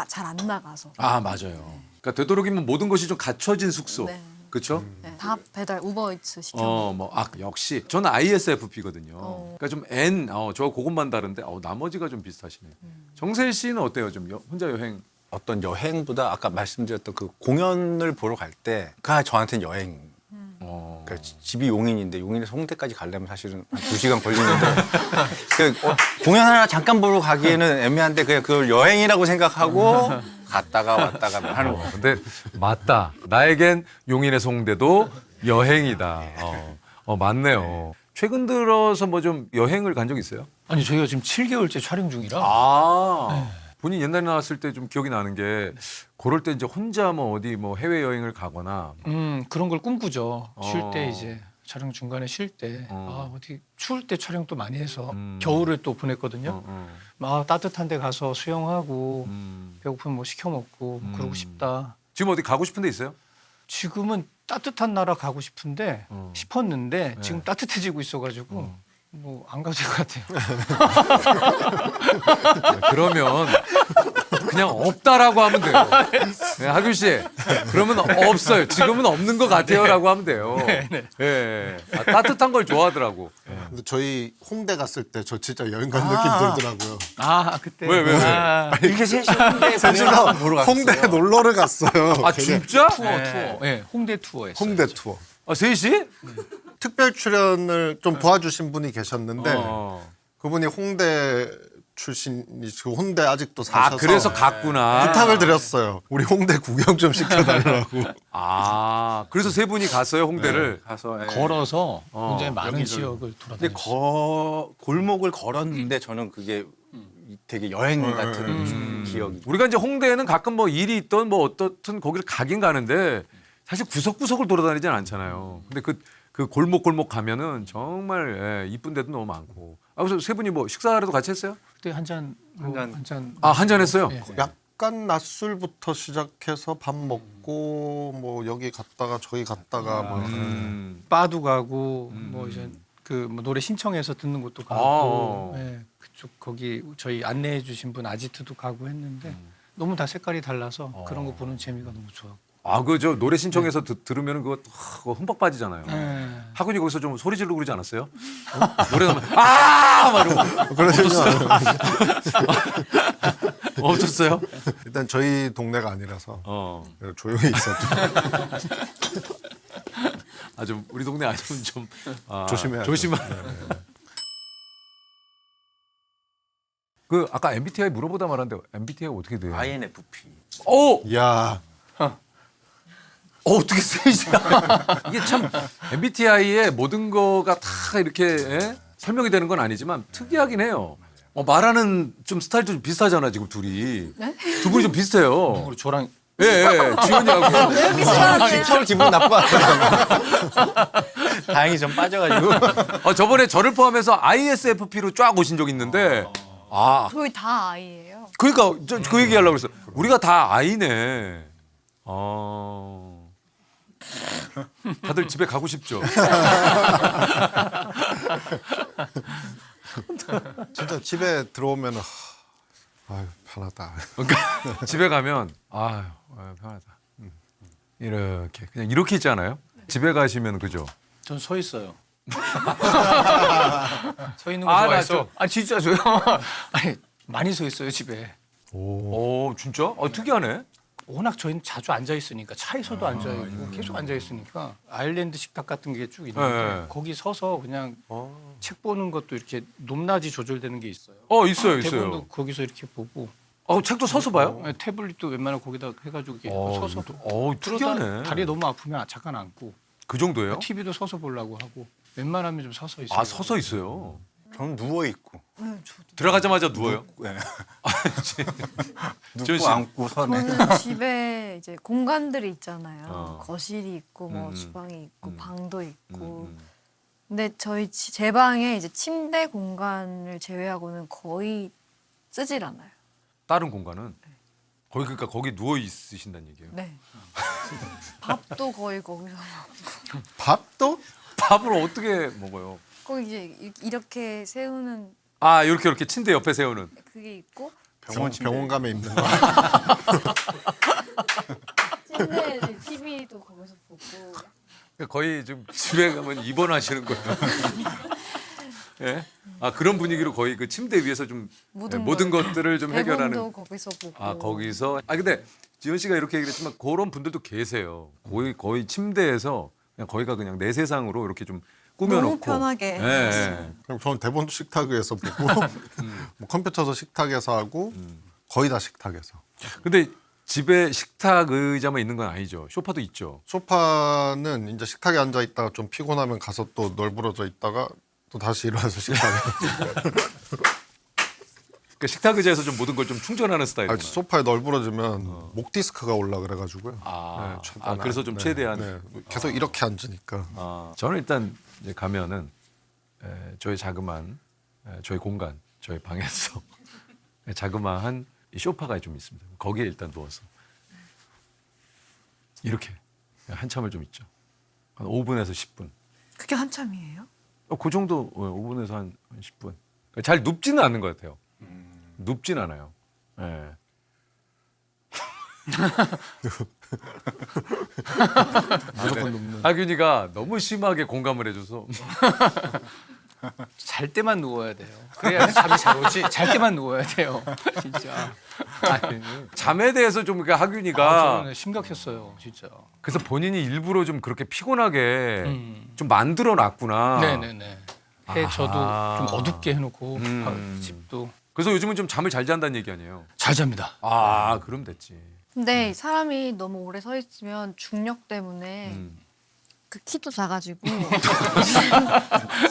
잘 안 나가서. 맞아요. 그러니까 되도록이면 모든 것이 좀 갖춰진 숙소. 네. 그렇죠? 네, 다 배달 우버이츠 시켜. 역시 저는 ISFP거든요. 그러니까 좀 N, 저 그것만 다른데 나머지가 좀 비슷하시네. 정세 씨는 어때요? 좀 혼자 여행? 어떤 여행보다 아까 말씀드렸던 그 공연을 보러 갈 때가 저한테는 여행. 그러니까 집이 용인인데 용인에서 홍대까지 가려면 사실은 한 2시간 걸리는데 공연 하나 잠깐 보러 가기에는 애매한데 그냥 그걸 여행이라고 생각하고 갔다가 왔다가 하는 거. 근데 맞다. 나에겐 용인에서 홍대도 여행이다. 맞네요. 최근 들어서 뭐 좀 여행을 간 적 있어요? 아니 저희가 지금 7개월째 촬영 중이라. 본인 옛날에 나왔을 때 좀 기억이 나는 게 그럴 때 이제 혼자 뭐 어디 뭐 해외 여행을 가거나 그런 걸 꿈꾸죠. 쉴 때 이제 촬영 중간에 쉴 때 어디 추울 때 촬영 또 많이 해서 겨울을 또 보냈거든요. 따뜻한 데 가서 수영하고 배고프면 뭐 시켜 먹고 그러고 싶다. 지금 어디 가고 싶은 데 있어요? 지금은 따뜻한 나라 가고 싶은데 싶었는데 지금 따뜻해지고 있어가지고 뭐 안 가도 될 것 같아요. 그러면 그냥 없다라고 하면 돼요. 네, 하균 씨, 그러면 없어요. 지금은 없는 것 같아요라고 하면 돼요. 네. 따뜻한 걸 좋아하더라고. 근데 저희 홍대 갔을 때 저 진짜 여행 간 느낌 들더라고요. 그때 왜? 이렇게 셋이 홍대에 셋이서 보러 갔어요. 홍대에 놀러를 갔어요. 진짜? 투어. 네, 홍대 투어였어요. 홍대 투어. 셋이? 특별 출연을 좀 도와주신 분이 계셨는데 어. 그분이 홍대 출신이시고 홍대 아직도 사셔서 그래서 갔구나. 부탁을 드렸어요. 우리 홍대 구경 좀 시켜달라고. 그래서 세 분이 갔어요 홍대를. 가서 예. 걸어서 굉장히 많은 여기저기. 지역을 근데 돌아다녔어요. 골목을 걸었는데 저는 그게 되게 여행 같은 기억이. 우리가 이제 홍대에는 가끔 뭐 일이 있던 뭐 어떻든 거기를 가긴 가는데 사실 구석구석을 돌아다니진 않잖아요. 근데 그 골목 가면은 정말 이쁜 데도 너무 많고. 그래서 세 분이 뭐 식사라도 같이 했어요? 그때 한잔 한잔 했어요? 예. 약간 낮술부터 시작해서 밥 먹고 뭐 여기 갔다가 저기 갔다가 뭐 바도 가고 뭐 이제 뭐 노래 신청해서 듣는 곳도 아. 가고 그쪽 거기 저희 안내해 주신 분 아지트도 가고 했는데 너무 다 색깔이 달라서 그런 거 보는 재미가 너무 좋았고. 그 저 노래 신청해서 들으면 그거 흠뻑 빠지잖아요. 네. 하근이 거기서 좀 소리 지르고 그러지 않았어요? 노래 나면 막 이러고. 그러시면 없었어요? 일단 저희 동네가 아니라서 조용히 있었죠. 좀 우리 동네 아니면 좀 조심해야죠. 그 아까 MBTI 물어보다 말았는데 MBTI가 어떻게 돼요? INFP. 야 어떻게 쓰이시나? 이게 참 MBTI의 모든 거가 다 이렇게 설명이 되는 건 아니지만 특이하긴 해요. 말하는 좀 스타일도 좀 비슷하잖아 지금 둘이. 두 분이 좀 비슷해요. 그리고 저랑 지원이하고. 이렇게 시원하게. 서로 기분 나빠. 다행히 좀 빠져가지고. 저번에 저를 포함해서 ISFP로 쫙 오신 적 있는데 저희 다 아이예요. 그러니까 그 얘기하려고 그랬어. 우리가 다 I네. 다들 집에 가고 싶죠. 진짜 집에 들어오면 아유 편하다. 그러니까 집에 가면 아유 편하다. 이렇게 그냥 이렇게 있잖아요. 집에 가시면 그죠. 전 서 있어요. 서 있는 거 나 좋아해서. 진짜로요? 아니 많이 서 있어요 집에. 오 진짜? 특이하네. 워낙 저희는 자주 앉아 있으니까 차에서도 앉아 있고 계속 앉아 있으니까 아일랜드 식탁 같은 게 쭉 있는데 네. 거기 서서 그냥 책 보는 것도 이렇게 높낮이 조절되는 게 있어요. 있어요. 대본도 거기서 이렇게 보고 책도 서서 봐요? 태블릿도 웬만하면 거기다 해가지고 이렇게 서서 특이하네. 그러다 다리 너무 아프면 잠깐 앉고 그 정도예요? TV도 서서 보려고 하고 웬만하면 좀 서서 있어요. 서서 있어요. 저는 누워 있고. 들어가자마자 누워요? 네. 지원 씨. 눕고 앉고 서네. 저는 집에 이제 공간들이 있잖아요. 어. 거실이 있고 뭐 주방이 있고 방도 있고. 음. 근데 제 방에 이제 침대 공간을 제외하고는 거의 쓰질 않아요. 다른 공간은 그러니까 거기 누워 있으신다는 얘기예요. 네. 밥도 거의 거기서 밥도? 밥을 어떻게 먹어요? 거기 이제 이렇게 세우는 이렇게 침대 옆에 세우는. 그게 있고 병원 가면 입는 거. 침대에 TV도 거기서 보고. 거의 좀 집에 가면 입원하시는 거예요. 예? 그런 분위기로 거의 그 침대 위에서 좀 모든 것들을 좀 해결하는. 대본도 거기서 보고. 거기서. 근데 지원 씨가 이렇게 얘기했지만 그런 분들도 계세요. 거의 침대에서 거기가 그냥 내 세상으로 이렇게 좀 꾸며놓고. 너무 편하게. 그럼 저는 대본도 식탁에서 보고 뭐 컴퓨터도 식탁에서 하고 거의 다 식탁에서. 근데 집에 식탁 의자만 있는 건 아니죠. 소파도 있죠. 소파는 이제 식탁에 앉아 있다가 좀 피곤하면 가서 또 널브러져 있다가 또 다시 일어나서 식탁에. 그러니까 식탁 의자에서 좀 모든 걸 좀 충전하는 스타일이구나. 소파에 널브러지면 목 디스크가 올라 그래가지고요. 최대한 그래서 좀 최대한. 계속 이렇게 앉으니까. 저는 일단 이제 가면은 저희 자그마한 저희 공간, 저희 방에서 자그마한 이 소파가 좀 있습니다. 거기에 일단 누워서 이렇게 한참을 좀 있죠. 한 5분에서 10분. 그게 한참이에요? 그 정도 5분에서 한 10분. 잘 눕지는 않는 것 같아요. 눕진 않아요. 예. 무조건 눕는. 하균이가 너무 심하게 공감을 해줘서 잘 때만 누워야 돼요. 그래야 잠이 잘 오지. 잘 때만 누워야 돼요. 진짜. 아니, 잠에 대해서 좀 그러니까 하균이가 저는 심각했어요, 진짜. 그래서 본인이 일부러 좀 그렇게 피곤하게 좀 만들어 놨구나. 네네네. 해 저도 아하. 좀 어둡게 해놓고 집도 그래서 요즘은 좀 잠을 잘 잔다는 얘기 아니에요? 잘 잡니다. 아, 그럼 됐지. 근데 사람이 너무 오래 서 있으면 중력 때문에 음. 그 키도 작아지고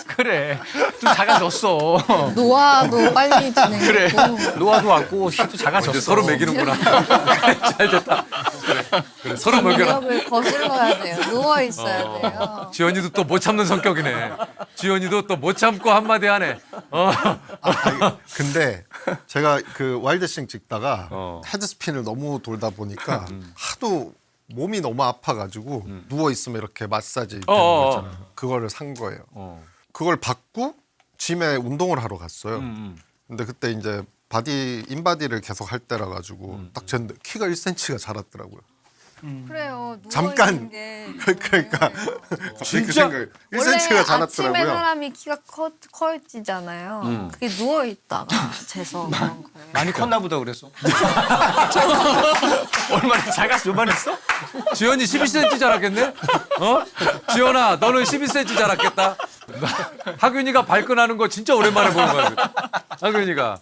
그래. 좀 작아졌어. 노화도 빨리 진행되고 그래. 노화도 왔고 키도 작아졌어. 이제 서로 먹이는구나. 그래, 잘 됐다. 그래, 서로 먹여라. 중력을 거슬러야 돼요. 누워 있어야 돼요. 지연이도 또 못 참는 성격이네. 지연이도 또 못 참고 한마디 하네. 근데 제가 그 와일드싱 찍다가 어. 헤드스핀을 너무 돌다 보니까 하도 몸이 너무 아파가지고 누워 있으면 이렇게 마사지 되는 거 있잖아요. 그거를 산 거예요. 어. 그걸 받고 짐에 운동을 하러 갔어요. 음. 근데 그때 이제 인바디를 계속 할 때라 가지고 딱 쟀는데 키가 1cm가 자랐더라고요. 그래요. 누워 잠깐. 있는 게 그러니까 진짜? 그 생각, 원래 1cm가 아침에 자랐더라고요. 사람이 키가 커지잖아요. 그게 누워 있다가 재서 그런 거예요. 많이 컸나 보다 그래서. 얼마나 작았어? 요만했어? 지연이 12cm 자랐겠네? 어? 지연아, 너는 12cm 자랐겠다. 하균이가 발끈하는 거 진짜 오랜만에 보는 거야. 하균이가.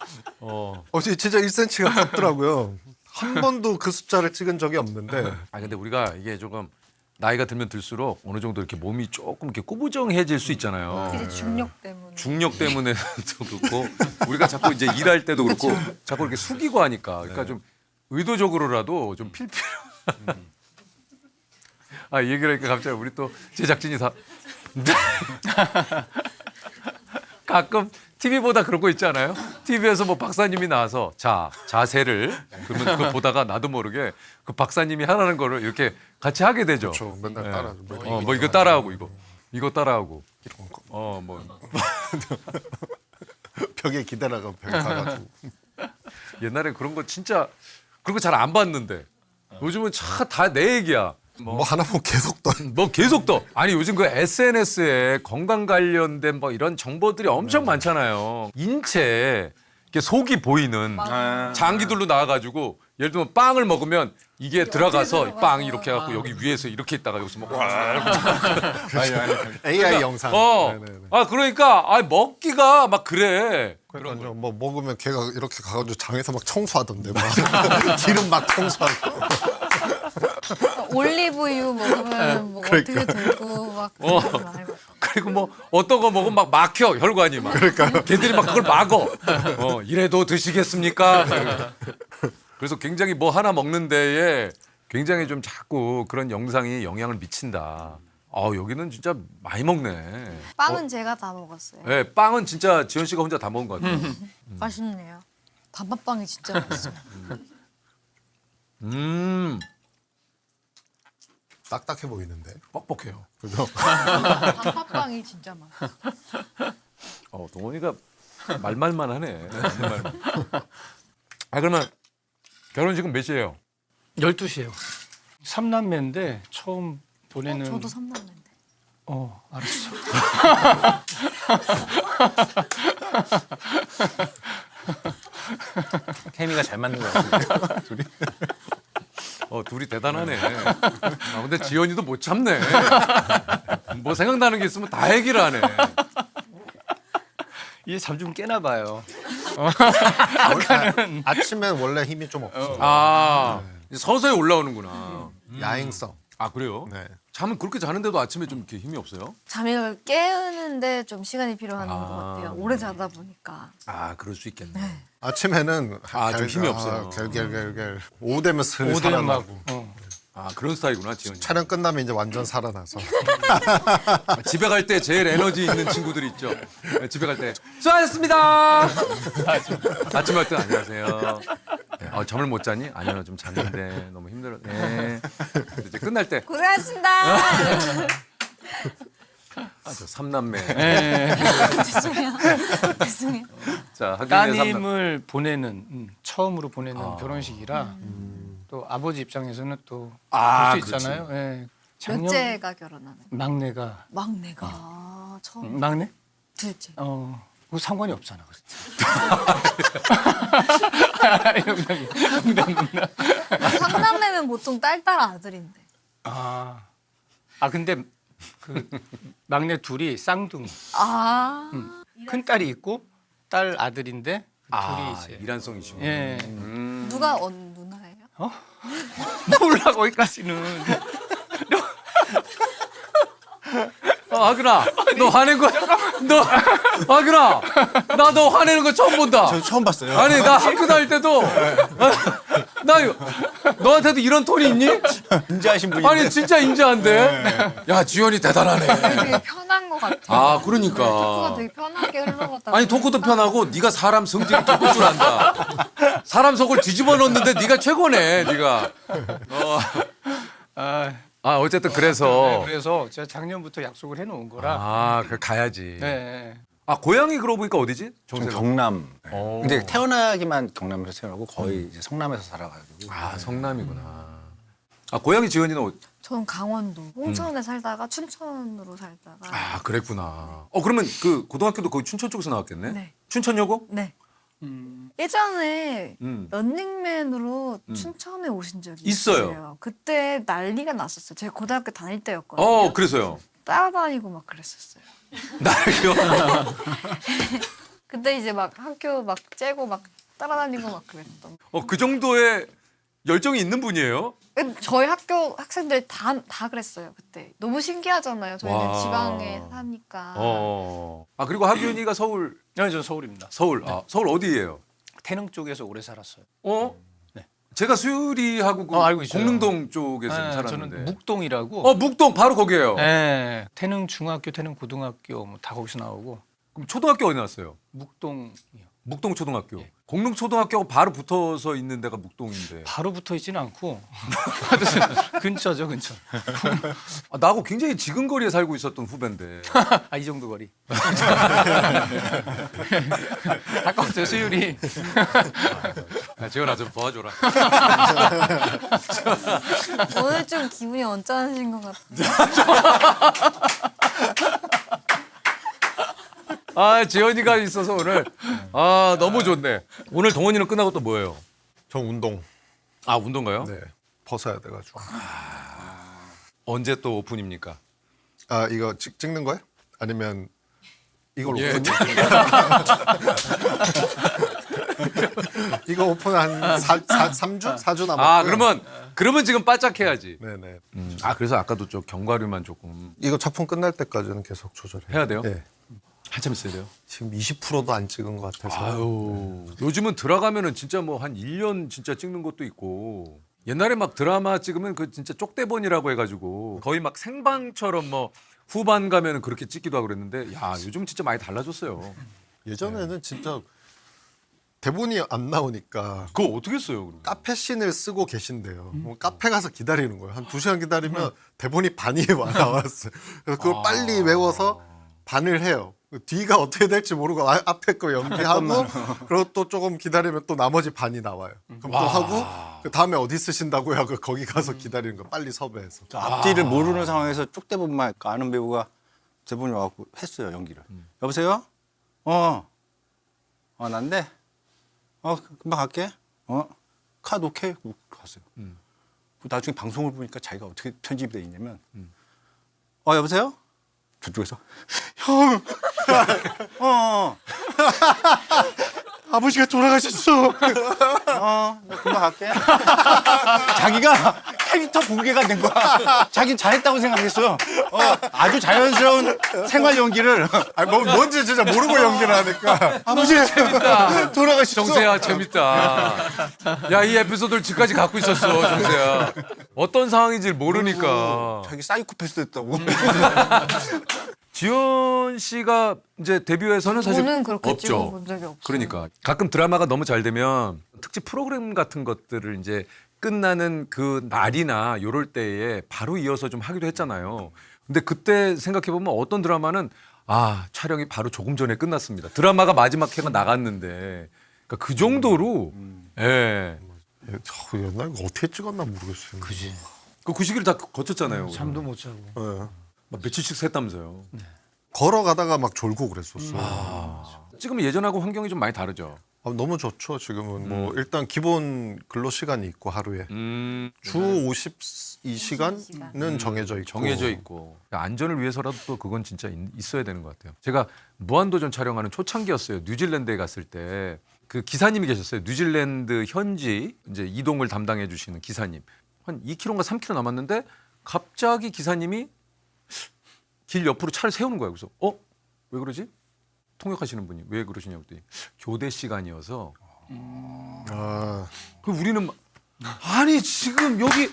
진짜 1cm가 컸더라고요. 한 번도 그 숫자를 찍은 적이 없는데 아 근데 우리가 이게 조금 나이가 들면 들수록 어느 정도 이렇게 몸이 조금 이렇게 꾸부정해질 수 있잖아요. 이제 중력 때문에. 중력 때문에도 그렇고 우리가 자꾸 이제 일할 때도 그렇고 자꾸 이렇게 숙이고 하니까 그러니까 좀 의도적으로라도 좀 필필. 아, 이 얘기를 하니까 갑자기 우리 또 제작진이 다 가끔 TV보다 그런 거 있잖아요. TV에서 뭐 박사님이 나와서 자세를 그러면 그거 보다가 나도 모르게 그 박사님이 하라는 거를 이렇게 같이 하게 되죠. 저 맨날 예. 따라 뭐 이거 따라하고 이거 따라하고 뭐 벽에 기대다가 벽에 가가지고 옛날에 그런 거 진짜 그런 거 잘 안 봤는데 요즘은 다 내 얘기야. 뭐 하나 보면 계속 떠. 뭐 계속 더 아니 요즘 그 SNS에 건강 관련된 뭐 이런 정보들이 엄청 많잖아요. 인체 이렇게 속이 보이는 장기들로 나와가지고 예를 들면 빵을 먹으면 이게 들어가서 빵이 이렇게 해갖고 여기 위에서 이렇게 있다가 여기서 막 AI 영상. 네네네. 그러니까 먹기가 막 그래. 그러니까요. 뭐 먹으면 걔가 이렇게 가가지고 장에서 막 청소하던데 막 기름 막 청소하고. 올리브유 먹으면 뭐 그러니까. 어떻게 들고 막 그런 거 알고. 그리고 뭐 어떤 거 먹으면 막 막혀 혈관이 막. 그러니까요. 걔들이 막 그걸 막어. 이래도 드시겠습니까? 그래서 굉장히 뭐 하나 먹는 데에 굉장히 좀 자꾸 그런 영상이 영향을 미친다. 여기는 진짜 많이 먹네. 빵은 제가 다 먹었어요. 네, 빵은 진짜 지연 씨가 혼자 다 먹은 것 같아요. 맛있네요. 단팥빵이 진짜 맛있어요. 딱딱해 보이는데. 뻑뻑해요. 그죠? 단팥빵이 진짜 맛있어요. 동원이가 말말만 하네. 그러면 결혼식은 몇 시예요? 12시에요. 3남매인데 처음 보내는 저도 삼남매인데. 알았어. 케미가 잘 맞는 것 같아요. 둘이. 둘이 대단하네. 근데 지연이도 못 참네. 뭐 생각나는 게 있으면 다 얘기를 하네. 이제 잠 좀 깨나 봐요. 아침엔 원래 힘이 좀 없어. 서서히 올라오는구나. 야행성. 그래요? 네. 잠은 그렇게 자는데도 아침에 좀 이렇게 힘이 없어요? 잠이 깨우는데 좀 시간이 필요한 것 같아요. 오래 자다 보니까. 그럴 수 있겠네. 아침에는 좀 힘이 없어요. 갤갤갤갤. 오후 되면 슬 오대는 살아나고. 그런 스타일이구나, 지연이. 촬영 끝나면 이제 완전 살아나서. 집에 갈 때 제일 에너지 있는 친구들이 있죠. 네, 집에 갈 때 수고하셨습니다. 아침에 할 때 안녕하세요. 네, 잠을 못 자니? 아니요, 좀 잤는데 너무 힘들어. 네. 근데 이제 끝날 때 고생하셨습니다. 저 삼남매. 죄송해요. 죄송해요. 자, 하균이의 삼남. 따님을 보내는 처음으로 보내는 결혼식이라 또 아버지 입장에서는 또 볼 수 있잖아요. 예. 작년 몇째가 결혼하는? 막내가 막내가 처음. 막내? 둘째. 그거 상관이 없잖아. 농담. 상남매면 보통 딸 아들인데. 근데 그 막내 둘이 쌍둥이. 아. 큰 딸이 있고 딸 아들인데 그 둘이 이제 이란성이시고. 예. 누가 누나예요? 몰라 거기까지는. 하근아, 너 화낸 거, 너 하근아, 나 너 화내는 거 처음 본다. 저 처음 봤어요. 아니 나 학교 다닐 때도 나 너한테도 이런 톤이 있니? 인자하신 분인데. 아니 진짜 인자한데. 야 지연이 대단하네. 되게 편한 것 같아요. 아 토크가 그러니까. 되게 편하게 흘러가다. 아니 토크도 편하고 네가 사람 성질을 돋굴 줄 안다. 사람 속을 뒤집어 놓는데 네가 최고네. 네가. 어쨌든 그래서. 그래서 제가 작년부터 약속을 해놓은 거라. 그 가야지. 네. 고향이 그러고 보니까 어디지? 전 경남. 오. 근데 태어나기만 경남에서 태어나고 거의 이제 성남에서 살아가지고. 성남이구나. 고향이 지연이는 저는 강원도 홍천에 살다가 춘천으로 살다가. 그랬구나. 그러면 그 고등학교도 거기 춘천 쪽에서 나왔겠네? 네. 춘천여고? 네. 예전에 음. 런닝맨으로 춘천에 오신 적이 있어요. 있어요. 그때 난리가 났었어요. 제가 고등학교 다닐 때였거든요. 그래서요. 따라다니고 막 그랬었어요. 나를요? 그때 이제 막 학교 막 째고 막 따라다니고 막 그랬던. 그 정도의 열정이 있는 분이에요? 저희 학교 학생들 다 그랬어요. 그때 너무 신기하잖아요. 저희는 와. 지방에 사니까. 그리고 하균이가 서울. 네, 저 서울입니다. 서울. 서울 어디예요? 태릉 쪽에서 오래 살았어요. 네. 제가 수유리하고 알고 있어요. 공릉동 쪽에서 네, 살았는데. 저는 묵동이라고. 묵동 바로 거기예요. 네, 태릉 중학교, 태릉 고등학교 뭐 다 거기서 나오고 그럼 초등학교 어디 나왔어요? 묵동이요. 묵동 초등학교. 예. 공릉 초등학교하고 바로 붙어서 있는 데가 묵동인데. 바로 붙어 있지는 않고 근처죠, 근처. 나하고 굉장히 지근거리에 살고 있었던 후배인데. 이 정도 거리. 아까부터 수율이. 지연아 좀 도와줘라. 오늘 좀 기분이 언짢으신 것 같아요. 지연이가 있어서 오늘 너무 좋네. 오늘 동원이는 끝나고 또 뭐예요? 전 운동. 운동가요? 네. 벗어야 돼가지고. 언제 또 오픈입니까? 이거 찍는 거예요? 아니면 이걸 예. 오픈? 이거 오픈 한 3주? 4주 남았고요. 그러면 지금 바짝 해야지. 네네. 그래서 아까도 좀 견과류만 조금 이거 작품 끝날 때까지는 계속 조절해요. 해야 돼요? 네. 한참 있어야 돼요. 지금 20%도 안 찍은 것 같아서. 요즘은 들어가면은 진짜 뭐 한 1년 진짜 찍는 것도 있고. 옛날에 막 드라마 찍으면 그 진짜 쪽대본이라고 해가지고 거의 막 생방처럼 뭐 후반 가면은 그렇게 찍기도 하고 그랬는데 요즘 진짜 많이 달라졌어요. 예전에는 진짜 대본이 안 나오니까 그거 어떻게 써요? 그러면? 카페 씬을 쓰고 계신대요. 뭐 카페 가서 기다리는 거예요. 한 2시간 기다리면 대본이 반이 나왔어요. 그래서 그걸 빨리 외워서 반을 해요. 뒤가 어떻게 될지 모르고 앞에 거 연기하고 그리고 또 조금 기다리면 또 나머지 반이 나와요. 그럼 또 하고 그 다음에 어디 쓰신다고요? 하고 거기 가서 기다리는 거 빨리 섭외해서. 앞뒤를 모르는 상황에서 쪽대본만 아는 배우가 대본이 와갖고 했어요, 연기를. 여보세요? 난데? 금방 갈게. 카드 오케이? 갔어요. 나중에 방송을 보니까 자기가 어떻게 편집이 돼 있냐면 여보세요? 저쪽에서 형! 아버지가 돌아가셨어. 나 금방 갈게. 자기가 캐릭터 공개가 된 거야. 자긴 잘했다고 생각했어요. 아주 자연스러운 생활 연기를. 뭔지 진짜 모르고 연기를 하니까. 아버지 돌아가셨어. 정세야 재밌다. 야 이 에피소드를 지금까지 갖고 있었어 정세야. 어떤 상황인지 모르니까. 자기 사이코패스 됐다고. 지연 씨가 이제 데뷔해서는 사실 저는 그렇게 없죠. 찍어본 적이 없어요. 그러니까 가끔 드라마가 너무 잘 되면 특집 프로그램 같은 것들을 이제 끝나는 그 날이나 요럴 때에 바로 이어서 좀 하기도 했잖아요. 근데 그때 생각해 보면 어떤 드라마는 촬영이 바로 조금 전에 끝났습니다. 드라마가 마지막 회가 나갔는데 그러니까 그 정도로 예. 옛날에 어떻게 찍었나 모르겠어요. 그지. 그 시기를 다 거쳤잖아요. 잠도 못 자고. 네. 막 며칠씩 샜다면서요. 걸어가다가 막 졸고 그랬었어요. 지금 예전하고 환경이 좀 많이 다르죠. 너무 좋죠. 지금은 뭐 일단 기본 근로 시간이 있고 하루에 주 52시간은 정해져 있고. 정해져 있고 안전을 위해서라도 또 그건 진짜 있어야 되는 것 같아요. 제가 무한도전 촬영하는 초창기였어요. 뉴질랜드에 갔을 때 그 기사님이 계셨어요. 뉴질랜드 현지 이제 이동을 담당해 주시는 기사님. 한 2km인가 3km 남았는데 갑자기 기사님이 길 옆으로 차를 세우는 거예요. 그래서 왜 그러지? 통역하시는 분이 왜 그러시냐고 했더니 교대 시간이어서 아, 그 우리는 아니 지금 여기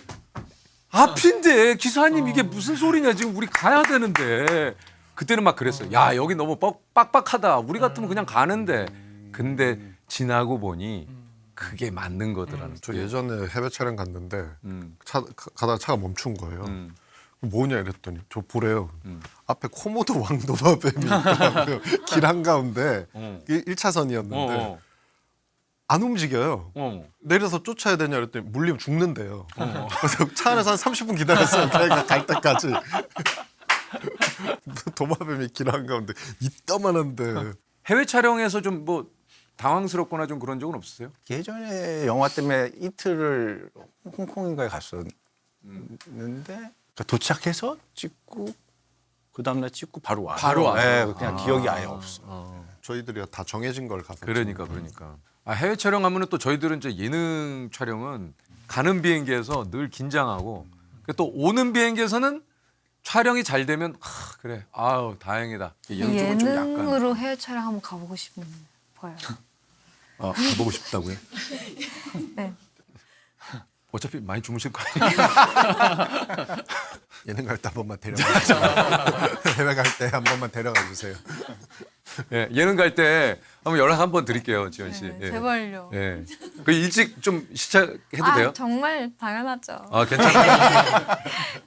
앞인데 기사님 이게 무슨 소리냐 지금 우리 가야 되는데 그때는 막 그랬어요. 야 여기 너무 빡빡하다. 우리 같으면 그냥 가는데 근데 지나고 보니 그게 맞는 거더라는 저 거예요. 예전에 해외 촬영 갔는데 가다가 차가 멈춘 거예요. 뭐냐 이랬더니 저 보래요. 앞에 코모도 왕도마뱀이 있더라고요. 길 한가운데 1차선이었는데 안 움직여요. 내려서 쫓아야 되냐 그랬더니 물리면 죽는데요. 그래서 차 안에서 한 30분 기다렸어요. 걔가 갈 때까지. 도마뱀이 길 한가운데 이따만한데. 해외 촬영에서 좀 뭐 당황스럽거나 좀 그런 적은 없으세요? 예전에 영화 때문에 이틀을 홍콩인가에 갔었는데 그러니까 도착해서 찍고 그 다음날 찍고 바로 와요. 바로 와요? 그냥 기억이 아예 없어. 저희들이 다 정해진 걸 가서. 그러니까. 해외 촬영하면은 또 저희들은 이제 예능 촬영은 가는 비행기에서 늘 긴장하고 또 오는 비행기에서는 촬영이 잘 되면 그래 아우 다행이다. 예능 쪽은 좀 약간 예능으로 해외 촬영 한번 가보고 싶어요. 가보고 싶다고요? 네. 어차피 많이 주무실 거 아니에요. 예능 갈 때 한 번만 데려가 주세요. 해외 갈 때 한 번만 데려가 주세요. 예, 예능 갈 때 한번 연락 한번 드릴게요, 지연 씨. 네, 예. 제발요. 예. 그 일찍 좀 시작해도 돼요? 정말 당연하죠. 괜찮아요.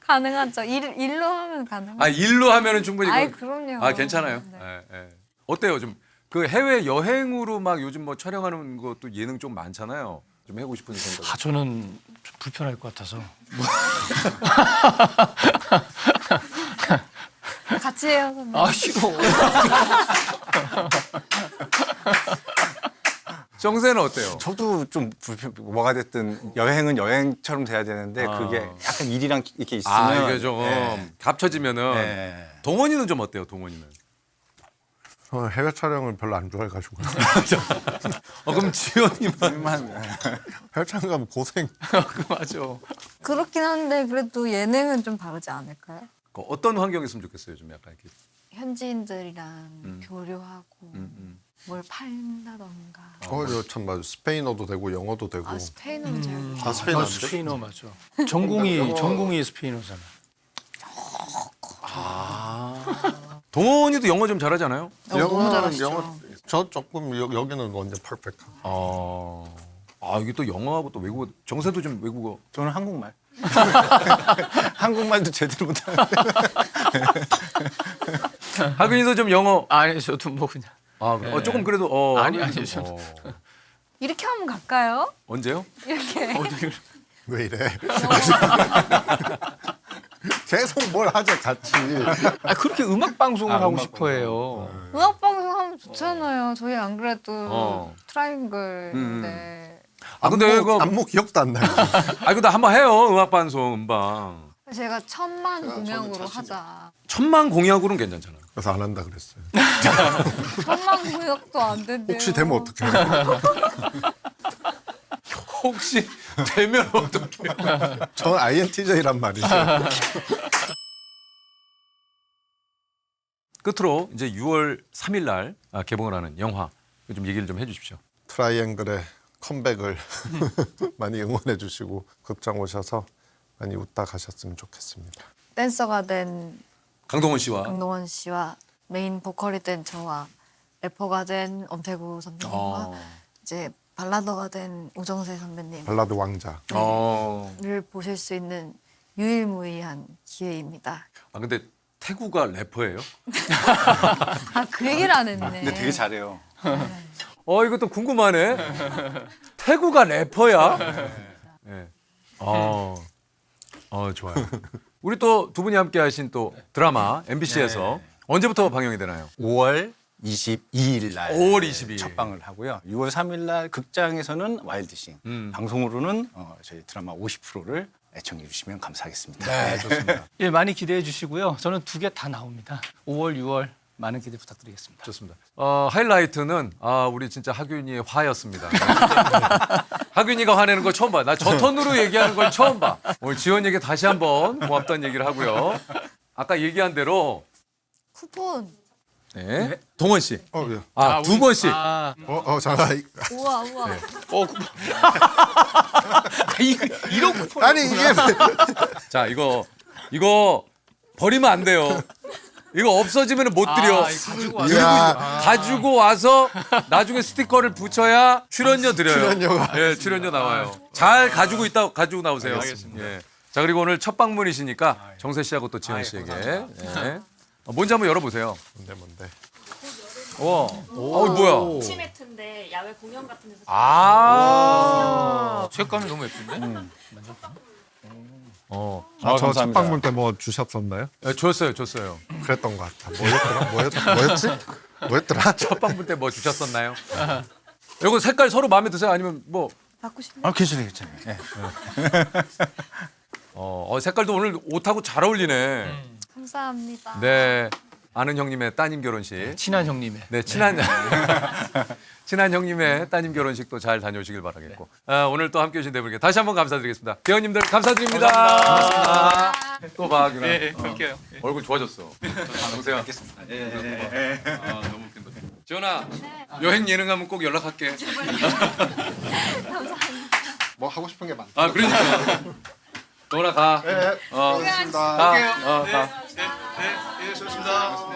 가능하죠. 일로 하면 가능하죠. 일로 하면은 충분히. 그럼요. 괜찮아요. 네. 예. 어때요? 좀 그 해외 여행으로 막 요즘 뭐 촬영하는 것도 예능 좀 많잖아요. 좀 해보고 싶은 생각. 저는 좀 불편할 것 같아서. 같이 해요, 선배님. 싫어. 정세는 어때요? 저도 좀 뭐가 됐든 여행은 여행처럼 돼야 되는데 그게 약간 일이랑 이렇게 있으면 이게 조금 네. 합쳐지면은. 네. 동원이는 좀 어때요? 동원이는? 저는 해외 촬영을 별로 안 좋아해가지고. 그럼 지연이만. 해외 촬영 가면 고생. 맞아. 그렇긴 한데 그래도 예능은 좀 다르지 않을까요? 어떤 환경이었으면 좋겠어요? 좀 약간 이렇게. 현지인들이랑 교류하고 뭘 팔다던가. 참 맞아. 스페인어도 되고 영어도 되고. 스페인어는 잘 모르겠어요. 아, 스페인어 안 돼? 스페인어 맞아. 전공이 스페인어잖아. 동원이도 영어 좀 잘하잖아요. 너무 잘하시죠. 저 조금 여기는 완전 퍼펙트. 이게 또 영어하고 또 외국어. 정세도 좀 외국어. 저는 한국말. 한국말도 제대로 못하는데. 하균이도 좀 영어. 아니 저도 뭐 그냥. 조금 그래도. 아니, 하균이도 저- 이렇게 하면 갈까요? 언제요? 이렇게. 왜 이래? 계속 뭘 하자 같이. 그렇게 음악 방송을 하고 싶어해요. 음악방송 하면 좋잖아요. 저희 안 그래도 음. 트라이앵글인데 근데 이거. 안무 기억도 안 나요. 근데 한번 해요. 음악 방송 음방. 제가 천만 공약으로 하자. 천만 공약으로는 괜찮잖아. 그래서 안 한다 그랬어요. 천만 공약도 안 된대요. 혹시 되면 어떡해요? 혹시 되면 어떡해요? 저는 INTJ란 말이죠. 끝으로 이제 6월 3일 날 개봉을 하는 영화 좀 얘기를 좀 해주십시오. 트라이앵글의 컴백을 많이 응원해 주시고 극장 오셔서 많이 웃다 가셨으면 좋겠습니다. 댄서가 된 강동원 씨와 강동원 씨와 메인 보컬이 된 저와 래퍼가 된 엄태구 선배님과 이제 발라더가 된 우정세 선배님을 발라드 왕자. 보실 수 있는 유일무이한 기회입니다. 근데 태구가 래퍼예요? 그 얘기를 안 했네. 근데 되게 잘해요. 이것도 궁금하네. 태구가 래퍼야? 네. 좋아요. 우리 또 두 분이 함께 하신 또 드라마 MBC에서 언제부터 방영이 되나요? 5월 22일 날 5월 22일. 첫 방을 하고요. 6월 3일 날 극장에서는 와일드싱, 방송으로는 저희 드라마 50%를 애청해 주시면 감사하겠습니다. 네, 좋습니다. 예, 많이 기대해 주시고요. 저는 2개 다 나옵니다. 5월, 6월 많은 기대 부탁드리겠습니다. 좋습니다. 하이라이트는 우리 진짜 하균이의 화였습니다. 하균이가 화내는 걸 처음 봐. 나 저 톤으로 얘기하는 걸 처음 봐. 오늘 지원에게 다시 한번 고맙다는 얘기를 하고요. 아까 얘기한 대로 쿠폰. 네. 동원 씨. 예. 두 번씩. 잠깐. 우와 우와. 이런 쿠폰. 아니 이게 자, 이거 버리면 안 돼요. 이거 없어지면 못 드려. 가지고 와서 나중에 스티커를 붙여야 출연료 드려요. 출연료가. 예, 출연료 나와요. 잘 가지고 나오세요. 예. 자, 그리고 오늘 첫 방문이시니까 정세 씨하고 또 지현 씨에게 예. 뭔지 한번 열어보세요. 뭔데. 뭐야? 치 매트인데 야외 공연 같은 데서 색감이 너무 예쁜데? 저 감사합니다. 첫 방문 때 뭐 주셨었나요? 예, 줬어요. 그랬던 것 같아. 뭐였더라? 첫 방문 때 뭐 주셨었나요? 이거 색깔 서로 마음에 드세요? 아니면 뭐? 바꾸시면. 괜찮아요. 예. 색깔도 오늘 옷하고 잘 어울리네. 감사합니다. 네, 아는 형님의 따님 결혼식. 친한 형님의. 네, 친한 형님의 따님 결혼식도 잘 다녀오시길 바라겠고 오늘 또 함께 해주신 네 분께 다시 한번 감사드리겠습니다. 배우님들 감사드립니다. 고맙습니다. 또 봐, 규나. 네, 뵐게요. 얼굴 좋아졌어. 동생아. 알겠습니다. 너무 웃긴다. 지원아, 여행 예능 하면 꼭 연락할게. 뭐 하고 싶은 게 많다. 그러니까. 동원아 가. 네. 가. 가. 네, 수고하셨습니다.